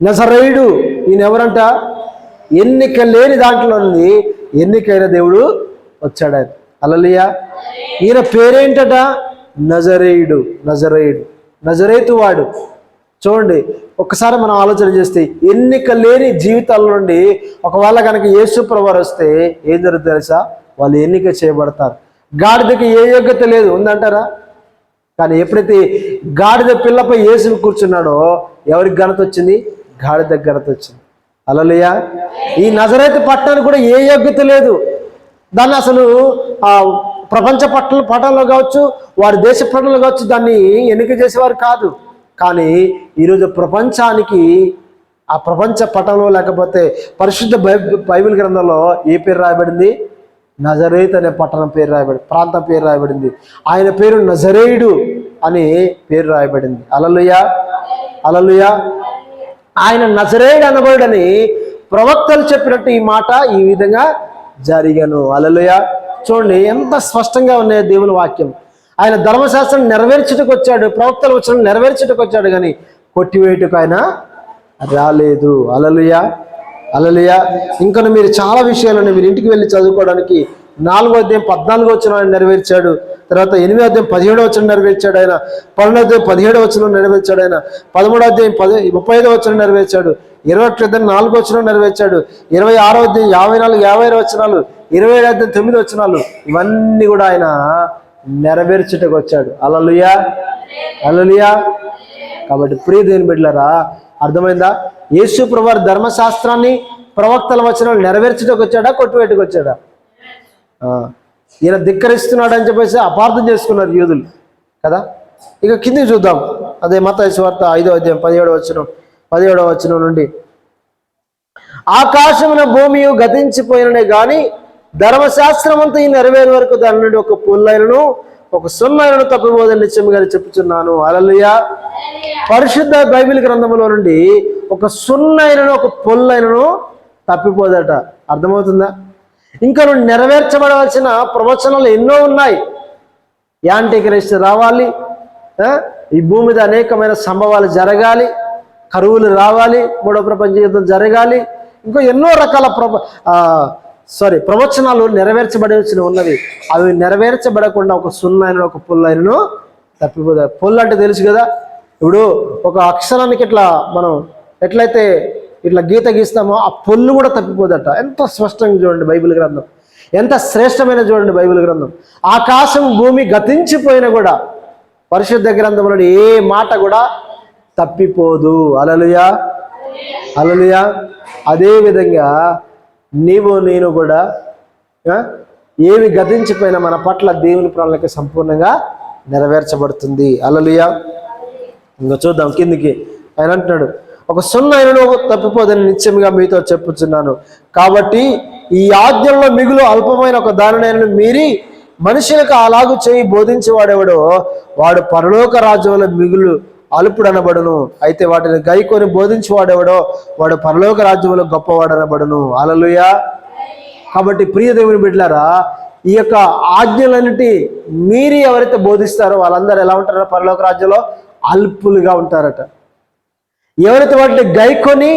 నజరేయుడు ఈయన ఎవరంట? ఎన్నిక లేని దాంట్లో నుండి ఎన్నికైన దేవుడు వచ్చాడు. హల్లెలూయా. ఈయన పేరేంటట? నజరేయుడు. నజరేతు వాడు. చూడండి, ఒక్కసారి మనం ఆలోచన చేస్తే ఎన్నిక లేని జీవితాల నుండి ఒకవేళ కనుక యేసు ప్రభువారు వస్తే ఏం జరుగుతుంది తెలుసా? వాళ్ళు ఎన్నిక చేయబడతారు. గాడిదకి ఏ యోగ్యత లేదు, ఉందంటారా? కానీ ఎప్పుడైతే గాడిద పిల్లపై యేసు కూర్చున్నాడో ఎవరికి ఘనత వచ్చింది? గాడిద ఘనత వచ్చింది. హల్లెలూయా. ఈ నజరేతు పట్టణానికి కూడా ఏ యోగ్యత లేదు. దాన్ని అసలు ప్రపంచ పట్టణంలో కావచ్చు, వారి దేశ పట్టణంలో కావచ్చు, దాన్ని ఎన్నిక చేసేవారు కాదు. కానీ ఈరోజు ప్రపంచానికి ఆ ప్రపంచ పట్టణంలో లేకపోతే పరిశుద్ధ బైబిల్ గ్రంథంలో ఏ పేరు రాయబడింది? నజరేత్ అనే పట్టణం పేరు రాయబడింది, ప్రాంతం పేరు రాయబడింది. ఆయన పేరు నజరేయుడు అని పేరు రాయబడింది. హల్లెలూయా, హల్లెలూయా. ఆయన నజరేయుడు అనబడని ప్రవక్తలు చెప్పినట్టు ఈ మాట ఈ విధంగా జరిగను. హల్లెలూయా. చూడండి ఎంత స్పష్టంగా ఉన్నాయి దేవుని వాక్యం. ఆయన ధర్మశాస్త్రం నెరవేర్చుటకు వచ్చాడు, ప్రవక్తలు వచ్చిన నెరవేర్చుటకు వచ్చాడు, కానీ కొట్టివేయటకు ఆయన రాలేదు. హల్లెలూయా, హల్లెలూయా. ఇంకా మీరు చాలా విషయాలను మీరు ఇంటికి వెళ్ళి చదువుకోవడానికి 4వ అధ్యాయం 14వ వచనం ఆయన నెరవేర్చాడు. తర్వాత 8వ అధ్యాయం 17వ వచనం నెరవేర్చాడు ఆయన. 12వ అధ్యాయం 17వ వచనం నెరవేర్చాడు ఆయన. 13వ అధ్యాయం 35వ వచనం నెరవేర్చాడు. 21వ అధ్యాయం 4వ వచనం నెరవేర్చాడు. 26వ అధ్యాయం 54, 55 వచనాలు, 27వ అధ్యాయం 9 వచనాలు, ఇవన్నీ కూడా ఆయన నెరవేర్చుటకు వచ్చాడు. హల్లెలూయా, హల్లెలూయా. కాబట్టి ప్రియ దేవుని బిడ్డలారా, అర్థమైందా? యేసు ప్రభువారు ధర్మశాస్త్రాన్ని ప్రవక్తల వచనాలు నెరవేర్చుటకు వచ్చాడా, కొట్టివేటకు వచ్చాడా? ఈయన ధిక్కరిస్తున్నాడు అని చెప్పేసి అపార్థం చేసుకున్నారు యూదులు కదా. ఇక కిందికి చూద్దాం. అదే మత్తయి సువార్త 5వ అధ్యాయం 17వ వచనం నుండి, ఆకాశమున భూమియు గతించిపోయిననే గాని ధర్మశాస్త్రం అంతా ఈ నెరవేరు వరకు దాని నుండి ఒక పుల్లైనను ఒక సున్నైనను తప్పిపోదని నిత్యముగా చెప్పుచున్నాను. హల్లెలూయా. పరిశుద్ధ బైబిల్ గ్రంథంలో నుండి ఒక సున్నైనను ఒక పొల్లైనను తప్పిపోదట. అర్థమవుతుందా? ఇంకా నువ్వు నెరవేర్చబడవలసిన ప్రవచనాలు ఎన్నో ఉన్నాయి. యాంటిక్రైస్తు రావాలి, ఈ భూమి మీద అనేకమైన సంభవాలు జరగాలి, కరువులు రావాలి, 3వ ప్రపంచ యుద్ధం జరగాలి, ఇంకో ఎన్నో రకాల ప్రవచనాలు నెరవేర్చబడవలసి ఉన్నవి. అవి నెరవేర్చబడకుండా ఒక సున్నైన ఒక పుల్లైనను తప్పిపోతారు. పొల్లు అంటే తెలుసు కదా. ఇప్పుడు ఒక అక్షరానికి ఇట్లా మనం ఎట్లయితే ఇట్లా గీత గీస్తామో ఆ పొల్లు కూడా తప్పిపోదట. ఎంత స్పష్టంగా చూడండి బైబిల్ గ్రంథం, ఎంత శ్రేష్టమైన చూడండి బైబిల్ గ్రంథం. ఆకాశం భూమి గతించిపోయినా కూడా పరిశుద్ధ గ్రంథంలో ఏ మాట కూడా తప్పిపోదు. హల్లెలూయా, హల్లెలూయా. అదేవిధంగా నీవు నేను కూడా ఏవి గతించిపోయినా మన పట్ల దేవుని ప్రణాళిక సంపూర్ణంగా నెరవేర్చబడుతుంది. హల్లెలూయా. ఇంకా చూద్దాం కిందికి. ఆయన అంటున్నాడు, ఒక సున్నైనను తప్పిపోదని నిత్యంగా మీతో చెప్పుచున్నాను. కాబట్టి ఈ ఆజ్ఞల్లో మిగులు అల్పమైన ఒక దానినైనను మీరి మనుషులకు అలాగు చేయి బోధించేవాడెవడో వాడు పరలోక రాజ్యంలో మిగులు అల్పుడనబడును. అయితే వాటిని గైకొని బోధించేవాడెవడో వాడు పరలోక రాజ్యంలో గొప్పవాడనబడును. హల్లెలూయా. కాబట్టి ప్రియ దేవుని బిడ్డలారా, ఈ యొక్క ఆజ్ఞలన్నిటి మీరి ఎవరైతే బోధిస్తారో వాళ్ళందరూ ఎలా ఉంటారో పరలోక రాజ్యంలో అల్పులుగా ఉంటారట. ఎవరైతే వాటిని గైకొని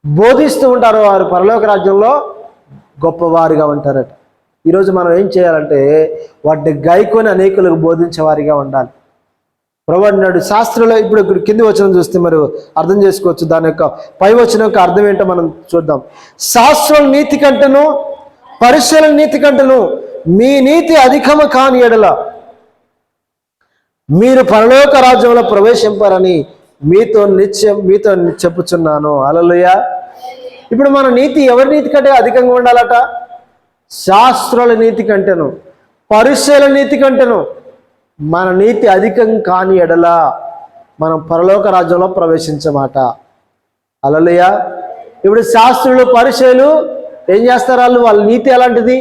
బోధిస్తూ ఉంటారో వారు పరలోక రాజ్యంలో గొప్పవారిగా ఉంటారట. ఈరోజు మనం ఏం చేయాలంటే వాటిని గైకొని అనేకులకు బోధించేవారిగా ఉండాలి. ప్రభువు అన్నాడు శాస్త్రంలో, ఇప్పుడు కింది వచనం చూస్తే మరి అర్థం చేసుకోవచ్చు. దాని యొక్క పై వచనం యొక్క అర్థం ఏంటో మనం చూద్దాం. శాస్త్రం నీతి కంటేను పరిశీలన నీతి కంటేను మీ నీతి అధికము కాని ఎడల మీరు పరలోక రాజ్యంలో ప్రవేశింపారని మీతో చెప్పుచున్నాను. హల్లెలూయా. ఇప్పుడు మన నీతి ఎవరి నీతి కంటే అధికంగా ఉండాలట? శాస్త్రాల నీతి కంటేను పరిశీలన నీతి కంటేను మన నీతి అధికం కాని ఎడల మనం పరలోక రాజ్యంలో ప్రవేశించమాట. హల్లెలూయా. ఇప్పుడు శాస్త్రులు పరిచయులు ఏం చేస్తారు? వాళ్ళ నీతి ఎలాంటిది?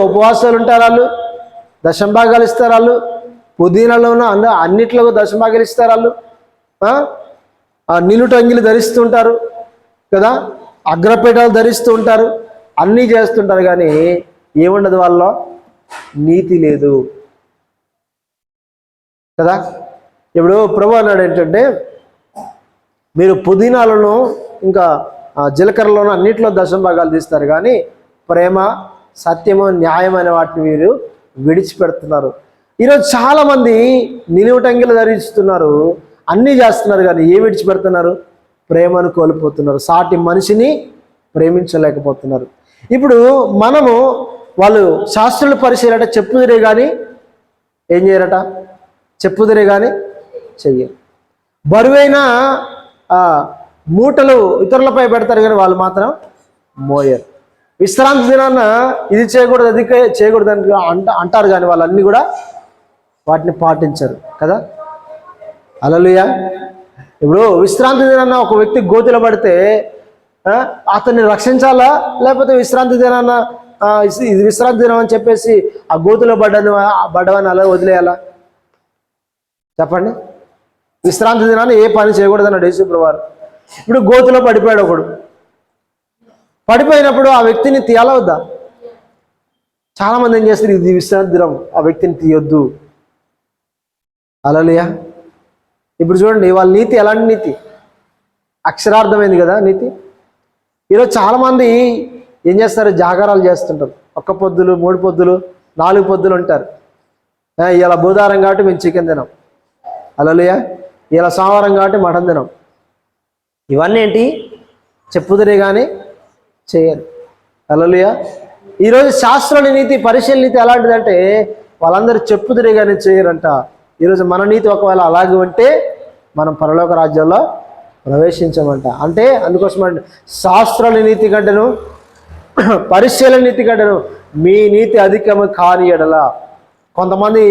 ఉపవాసాలు ఉంటారు వాళ్ళు, దశంభాగాలు ఇస్తారు వాళ్ళు, పుదీనాలోనూ అన్నిట్లో దశంభాగాలు ఇస్తారు వాళ్ళు, నిలుట అంగిలు ధరిస్తుంటారు కదా, అగ్రపీఠాలు ధరిస్తూ ఉంటారు, అన్నీ చేస్తుంటారు. కానీ ఏముండదు వాళ్ళలో? నీతి లేదు కదా. ఇప్పుడు ప్రభు అన్నాడు ఏంటంటే, మీరు పుదీనాలను ఇంకా జీలకర్రలోనూ అన్నింటిలో దశంభాగాలు తీస్తారు, కానీ ప్రేమ, సత్యము, న్యాయం అనే వాటిని మీరు విడిచిపెడుతున్నారు. ఈరోజు చాలామంది నిలువుటంగిలు ధరిస్తున్నారు, అన్నీ చేస్తున్నారు, కానీ ఏమి విడిచిపెడుతున్నారు? ప్రేమను కోల్పోతున్నారు, సాటి మనిషిని ప్రేమించలేకపోతున్నారు. ఇప్పుడు మనము వాళ్ళు శాస్త్రులు పరిశీలట చెప్పుదురే కానీ ఏం చేయరట, చెప్పుదురే కానీ చెయ్యరు. బరువైన మూటలు ఇతరులపై పెడతారు కానీ వాళ్ళు మాత్రం మోయరు. విశ్రాంతి దినాన్న ఇది చేయకూడదు అది చేయకూడదు అని అంటారు, కానీ వాళ్ళన్నీ కూడా వాటిని పాటించరు కదా. హల్లెలూయా. ఇప్పుడు విశ్రాంతి దినాన్న ఒక వ్యక్తి గోతిలో పడితే అతన్ని రక్షించాలా, లేకపోతే విశ్రాంతి దినాన్న ఇది విశ్రాంతి దినం అని చెప్పేసి ఆ గోతిలో పడ్డవని అలా వదిలేయాలా? చెప్పండి. విశ్రాంతి దినాన్ని ఏ పని చేయకూడదు అన్నాడు యేసుప్రభువు వారు. ఇప్పుడు గోతిలో పడిపోయాడు ఒకడు, పడిపోయినప్పుడు ఆ వ్యక్తిని తీయాలా వద్దా? చాలామంది ఏం చేస్తారు, ఇది విశ్రాంతి దినం, ఆ వ్యక్తిని తీయొద్దు. హల్లెలూయా. ఇప్పుడు చూడండి వాళ్ళ నీతి ఎలాంటి నీతి? అక్షరార్థమైంది కదా నీతి. ఈరోజు చాలామంది ఏం చేస్తారు, జాగారాలు చేస్తుంటారు. 1 పొద్దులు 3 పొద్దులు 4 పొద్దులు ఉంటారు. ఇలా బుధవారం కాబట్టి మేము చికెన్ తినాం, హల్లెలూయా. ఇలా సోమవారం కాబట్టి మటన్ తినాం. ఇవన్నీ ఏంటి? చెప్పుదురే కానీ చేయరు, హల్లెలూయా. ఈరోజు శాస్త్రాల నీతి పరిశీలన నీతి ఎలాంటిదంటే వాళ్ళందరూ చెప్పుదురే కానీ చేయరంట. ఈరోజు మన నీతి ఒకవేళ అలాగే ఉంటే మనం పరలోక రాజ్యంలో ప్రవేశించమంట. అంటే అందుకోసం శాస్త్రాల నీతి కంటేను పరిశీలన నీతి కంటేను మీ నీతి అధికము కాని ఎడల. కొంతమంది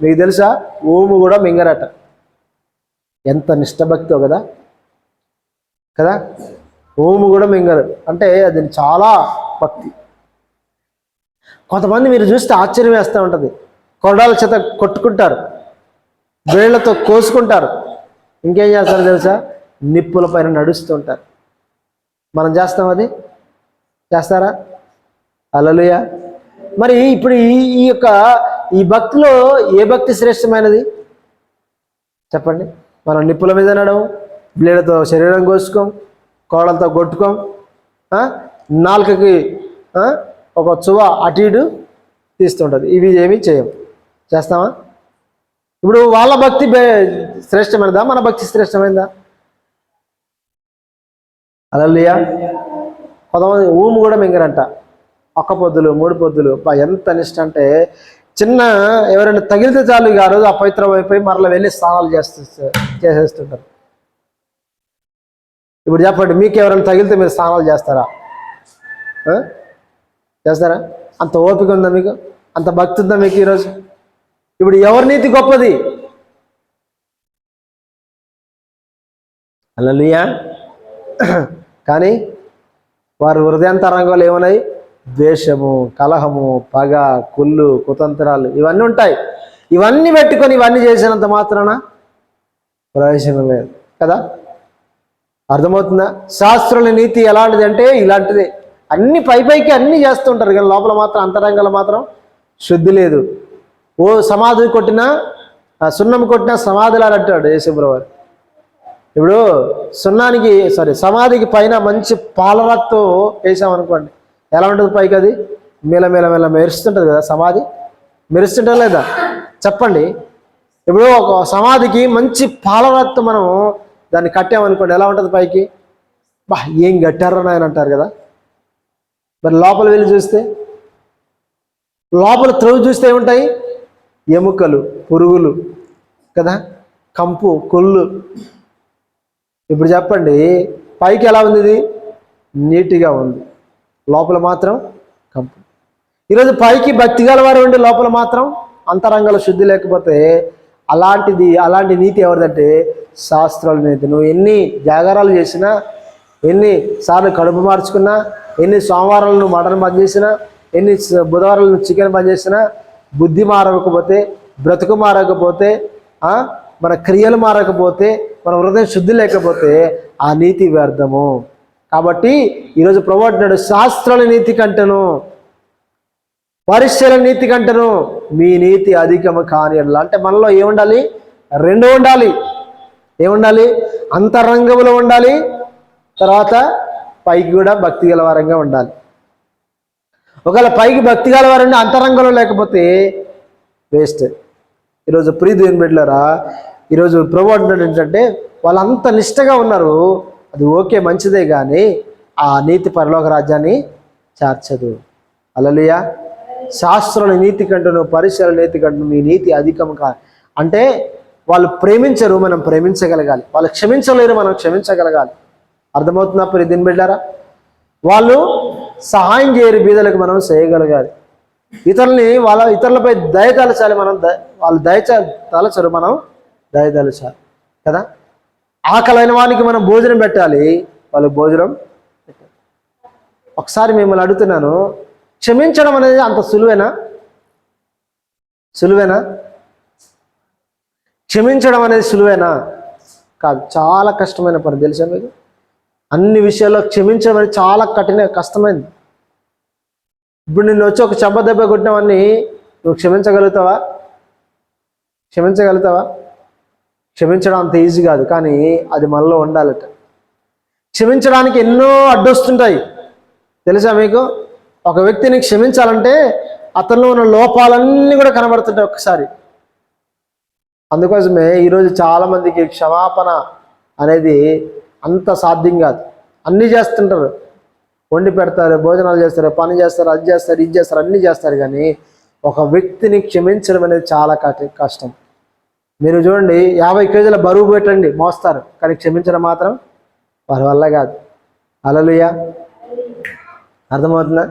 మీకు తెలుసా, ఊము కూడా మింగరట. ఎంత నిష్టభక్తో కదా కదా. ఊము కూడా మింగరు అంటే అది చాలా భక్తి. కొంతమంది మీరు చూస్తే ఆశ్చర్యం వేస్తూ ఉంటుంది, కొరడాల చేత కొట్టుకుంటారు, వేళ్లతో కోసుకుంటారు, ఇంకేం చేస్తారో తెలుసా, నిప్పుల పైన నడుస్తూ ఉంటారు. మనం చేస్తాం, అది చేస్తారా? హల్లెలూయా. మరి ఇప్పుడు ఈ భక్తిలో ఏ భక్తి శ్రేష్టమైనది చెప్పండి? మనం నిప్పుల మీద నడవం, బ్లేడ్తో శరీరం కోసుకోం, కోడలతో కొట్టుకోం, నాలుకకి ఒక చువ అటు ఇటు తీస్తుంటుంది. ఇవి ఏమీ చేయం. చేస్తామా? ఇప్పుడు వాళ్ళ భక్తి శ్రేష్టమైనదా, మన భక్తి శ్రేష్టమైనదా? హల్లెలూయా. కొంతమంది ఊము కూడా మింగరంట. 1 పొద్దులు 3 పొద్దులు. ఎంత నిష్ట అంటే చిన్న ఎవరైనా తగిలితే చాలు ఇక ఆ రోజు అపవిత్రం అయిపోయి మరలా వెళ్ళి స్నానాలు చేసేస్తుంటారు. ఇప్పుడు చెప్పండి, మీకు ఎవరైనా తగిలితే మీరు స్నానాలు చేస్తారా? చేస్తారా? అంత ఓపిక ఉందా మీకు? అంత భక్తి ఉందా మీకు ఈరోజు? ఇప్పుడు ఎవరి నీతి గొప్పది? హల్లెలూయా. కానీ వారి హృదయాంతరంగాలు ఏమున్నాయి? ద్వేషము, కలహము, పగ, కుళ్ళు, కుతంత్రాలు ఇవన్నీ ఉంటాయి. ఇవన్నీ పెట్టుకొని ఇవన్నీ చేసినంత మాత్రాన ప్రయోజనం లేదు కదా. అర్థమవుతుందా? శాస్త్రుల నీతి ఎలాంటిది అంటే ఇలాంటిదే. అన్ని పైకి అన్నీ చేస్తుంటారు, కానీ లోపల మాత్రం అంతరంగంలో మాత్రం శుద్ధి లేదు. ఓ సమాధి కొట్టినా సున్నం కొట్టినా సమాధిలా అంటాడు యేసుప్రభువు వారు. ఇప్పుడు సమాధికి పైన మంచి పాలరాతో వేసామనుకోండి, ఎలా ఉంటుంది పైకి? అది మెల మెరుస్తుంటుంది కదా. సమాధి మెరుస్తుంటా లేదా చెప్పండి? ఇప్పుడు ఒక సమాధికి మంచి పాలరాతో మనం దాన్ని కట్టామనుకోండి, ఎలా ఉంటుంది పైకి? ఏం కట్టారని ఆయన అంటారు కదా. మరి లోపల వెళ్ళి చూస్తే, లోపల త్రవ్వి చూస్తే ఏముంటాయి? ఎముకలు, పురుగులు కదా, కంపు, కొల్లు. ఇప్పుడు చెప్పండి, పైకి ఎలా ఉంది? ఇది నీట్గా ఉంది, లోపల మాత్రం కంపు. ఈరోజు పైకి భక్తి గలవారు ఉండి లోపల మాత్రం అంతరంగంలో శుద్ధి లేకపోతే అలాంటి నీతి ఎవరిదంటే శాస్త్రాల నీతి. నువ్వు ఎన్ని జాగారాలు చేసినా, ఎన్నిసార్లు కడుపు మార్చుకున్నా, ఎన్ని సోమవారాలు నువ్వు మటన్ బంద్ చేసినా, ఎన్ని బుధవారాలు నువ్వు చికెన్ బంద్ చేసినా, బుద్ధి మారకపోతే, బ్రతుకు మారకపోతే, మన క్రియలు మారకపోతే, మన హృదయం శుద్ధి లేకపోతే ఆ నీతి వ్యర్థము. కాబట్టి ఈరోజు ప్రభువు అంటున్నాడు, శాస్త్రాల నీతి కంటేను పరిశీలన నీతి కంటేను మీ నీతి అధికము కాని ఎడల. అంటే మనలో ఏముండాలి? 2 ఉండాలి. ఏముండాలి? అంతరంగంలో ఉండాలి, తర్వాత పైకి కూడా భక్తి గలవారంగా ఉండాలి. ఒకవేళ పైకి భక్తి గలవారండి అంతరంగంలో లేకపోతే వేస్ట్. ఈరోజు దేవుని బిడ్డలారా, ఈరోజు ప్రభు అంటున్నాడు ఏంటంటే వాళ్ళంత నిష్టగా ఉన్నారు, అది ఓకే మంచిదే, కానీ ఆ నీతి పరలోక రాజ్యాన్ని చేర్చదు. హల్లెలూయా. శాస్త్రుల నీతి కంటేను పరిసర నీతి కంటేను మీ నీతి అధికం అంటే వాళ్ళు ప్రేమించరు, మనం ప్రేమించగలగాలి. వాళ్ళు క్షమించలేరు, మనం క్షమించగలగాలి. అర్థమవుతుందా దీని బిడ్డారా? వాళ్ళు సహాయం చేయరు, బీదలకు మనం చేయగలగాలి. ఇతరులపై దయ తలచాలి, మనం వాళ్ళు తలచరు, మనం దయ తలచాలి కదా. ఆకలైన వానికి మనం భోజనం పెట్టాలి, వాళ్ళు భోజనం పెట్టాలి. ఒకసారి మిమ్మల్ని అడుగుతున్నాను, క్షమించడం అనేది అంత సులువేనా? క్షమించడం అనేది సులువేనా? కాదు, చాలా కష్టమైన పని. తెలుసా మీకు? అన్ని విషయాల్లో క్షమించడం అనేది చాలా కష్టమైంది. ఇప్పుడు నిన్ను వచ్చి ఒక చెంప దెబ్బ కొట్టినవన్నీ నువ్వు క్షమించగలుగుతావా? క్షమించడం అంత ఈజీ కాదు, కానీ అది మనలో ఉండాలట. క్షమించడానికి ఎన్నో అడ్డొస్తుంటాయి. తెలుసా మీకు? ఒక వ్యక్తిని క్షమించాలంటే అతనిలో ఉన్న లోపాలన్నీ కూడా కనబడుతుంటాయి ఒక్కసారి. అందుకోసమే ఈరోజు చాలామందికి క్షమాపణ అనేది అంత సాధ్యం కాదు. అన్నీ చేస్తుంటారు, వండి పెడతారు, భోజనాలు చేస్తారు, పని చేస్తారు, అది చేస్తారు, ఇది చేస్తారు, అన్నీ చేస్తారు, కానీ ఒక వ్యక్తిని క్షమించడం అనేది చాలా కష్టం. మీరు చూడండి, 50 కేజీల బరువు పెట్టండి, మోస్తారు, కానీ క్షమించడం మాత్రం వారి వల్ల కాదు. హల్లెలూయా. అర్థమవుతుందా?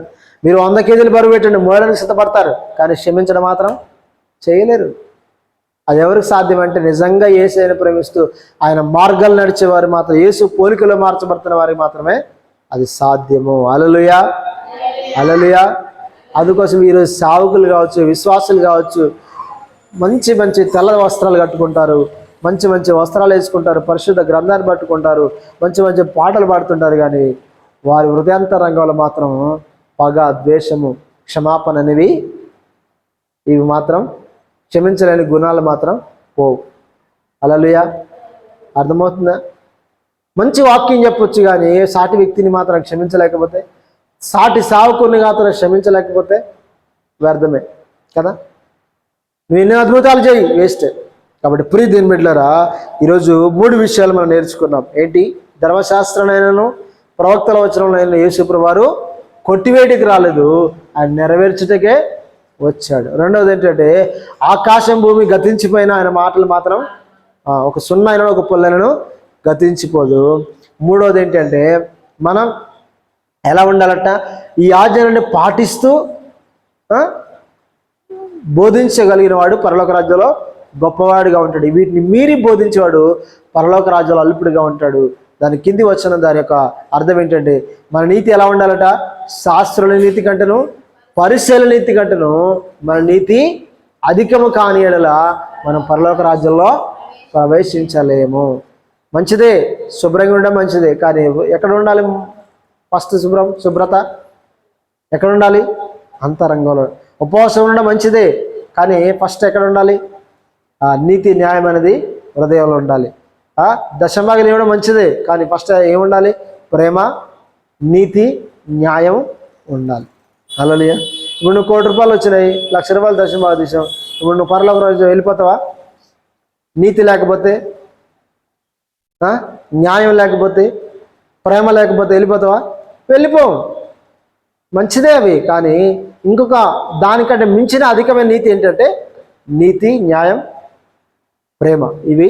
మీరు 100 కేజీలు బరువు పెట్టండి, మోయడానికి సిద్ధపడతారు, కానీ క్షమించడం మాత్రం చేయలేరు. అది ఎవరికి సాధ్యం అంటే నిజంగా యేసుని ప్రేమిస్తూ ఆయన మార్గాలు నడిచేవారు మాత్రం, యేసు పోలికలో మార్చబడుతున్న వారికి మాత్రమే అది సాధ్యము. హల్లెలూయా. అందుకోసం ఈరోజు సావుకులు కావచ్చు, విశ్వాసులు కావచ్చు, మంచి మంచి తెల్ల వస్త్రాలు కట్టుకుంటారు, మంచి మంచి వస్త్రాలు వేసుకుంటారు, పరిశుద్ధ గ్రంథాన్ని పట్టుకుంటారు, మంచి మంచి పాటలు పాడుతుంటారు, కానీ వారి హృదయాంతరంగంలో మాత్రం పగ, ద్వేషము, క్షమాపణ అనేవి ఇవి మాత్రం, క్షమించలేని గుణాలు మాత్రం పోవు. హల్లెలూయా. అర్థమవుతుందా? మంచి వాక్యం చెప్పొచ్చు, కానీ సాటి వ్యక్తిని మాత్రం క్షమించలేకపోతే, సాటి సావుకుని మాత్రం క్షమించలేకపోతే వ్యర్థమే కదా. నువ్వు ఎన్ని అద్భుతాలు చేయి, వేస్ట్. కాబట్టి దేవుని బిడ్డలారా, ఈరోజు 3 విషయాలు మనం నేర్చుకున్నాం. ఏంటి? ధర్మశాస్త్రమైనను ప్రవక్తల వచనంలో యేసుప్రభువు వారు కొట్టివేటికి రాలేదు, ఆయన నెరవేర్చుటకే వచ్చాడు. రెండవది ఏంటంటే ఆకాశం భూమి గతించిపోయిన ఆయన మాటలు మాత్రం ఒక సున్నైన ఒక పుల్లైనను గతించిపోదు. మూడవది ఏంటంటే మనం ఎలా ఉండాలట? ఈ ఆజ్ఞలను పాటిస్తూ బోధించగలిగిన వాడు పరలోక రాజ్యంలో గొప్పవాడిగా ఉంటాడు. వీటిని మీరి బోధించేవాడు పరలోక రాజ్యంలో అల్పుడిగా ఉంటాడు. దాని కింది వచ్చిన దాని యొక్క అర్థం ఏంటంటే మన నీతి ఎలా ఉండాలట? శాస్త్రుల నీతి కంటేను పరిశీలన నీతి కంటేను మన నీతి అధికము కాని యెడల మనం పరలోక రాజ్యంలో ప్రవేశించలేము. మంచిదే, శుభ్రంగా ఉండడం మంచిదే, కానీ ఎక్కడ ఉండాలి? ఫస్ట్ శుభ్రత ఎక్కడ ఉండాలి? అంతరంగంలో. ఉపవాసం ఉండడం మంచిదే, కానీ ఫస్ట్ ఎక్కడ ఉండాలి? నీతి న్యాయం అనేది హృదయంలో ఉండాలి. దశభాగం ఇవ్వడం మంచిదే, కానీ ఫస్ట్ ఏముండాలి? ప్రేమ, నీతి, న్యాయం ఉండాలి. హల్లెలూయా. ఇప్పుడు నువ్వు 1 కోటి రూపాయలు వచ్చినాయి, 1,00,000 రూపాయలు దశభాగం తీసాం, ఇప్పుడు నువ్వు పరలోక రాజ్యం వెళ్ళిపోతావా? నీతి లేకపోతే, న్యాయం లేకపోతే, ప్రేమ లేకపోతే వెళ్ళిపోతావా? వెళ్ళిపోవు. మంచిదే అవి, కానీ ఇంకొక దానికంటే మించిన అధికమైన నీతి ఏంటంటే నీతి, న్యాయం, ప్రేమ. ఇవి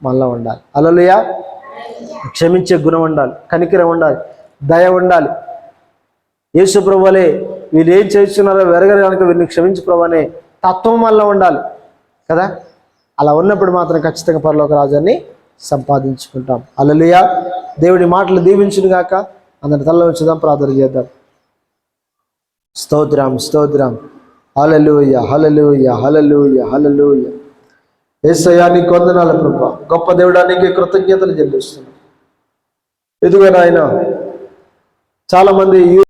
మనలో ఉండాలి. హల్లెలూయా. క్షమించే గుణం ఉండాలి, కనికరం ఉండాలి, దయ ఉండాలి. యేసు ప్రభువలే వీళ్ళు ఏం చేస్తున్నారో వెరగరు కనుక వీరిని క్షమించు ప్రభు అనే తత్వం మనలో ఉండాలి కదా. అలా ఉన్నప్పుడు మాత్రం ఖచ్చితంగా పరలోక రాజ్యాన్ని సంపాదించుకుంటాం. హల్లెలూయా. దేవుడి మాటలు దీవించును గాక. అందరి తలలో ఉంచుదాం, ప్రార్థన చేద్దాం. స్తోత్రం, స్తోత్రం. హల్లెలూయా, హల్లెలూయా, హల్లెలూయా, హల్లెలూయా. యేసయ్యా నీకు వందనాలు ప్రభువా. గొప్ప దేవుడా నీకు కృతజ్ఞతలు చెల్లిస్తున్నాం. ఇదిగో నాయనా, చాలా మంది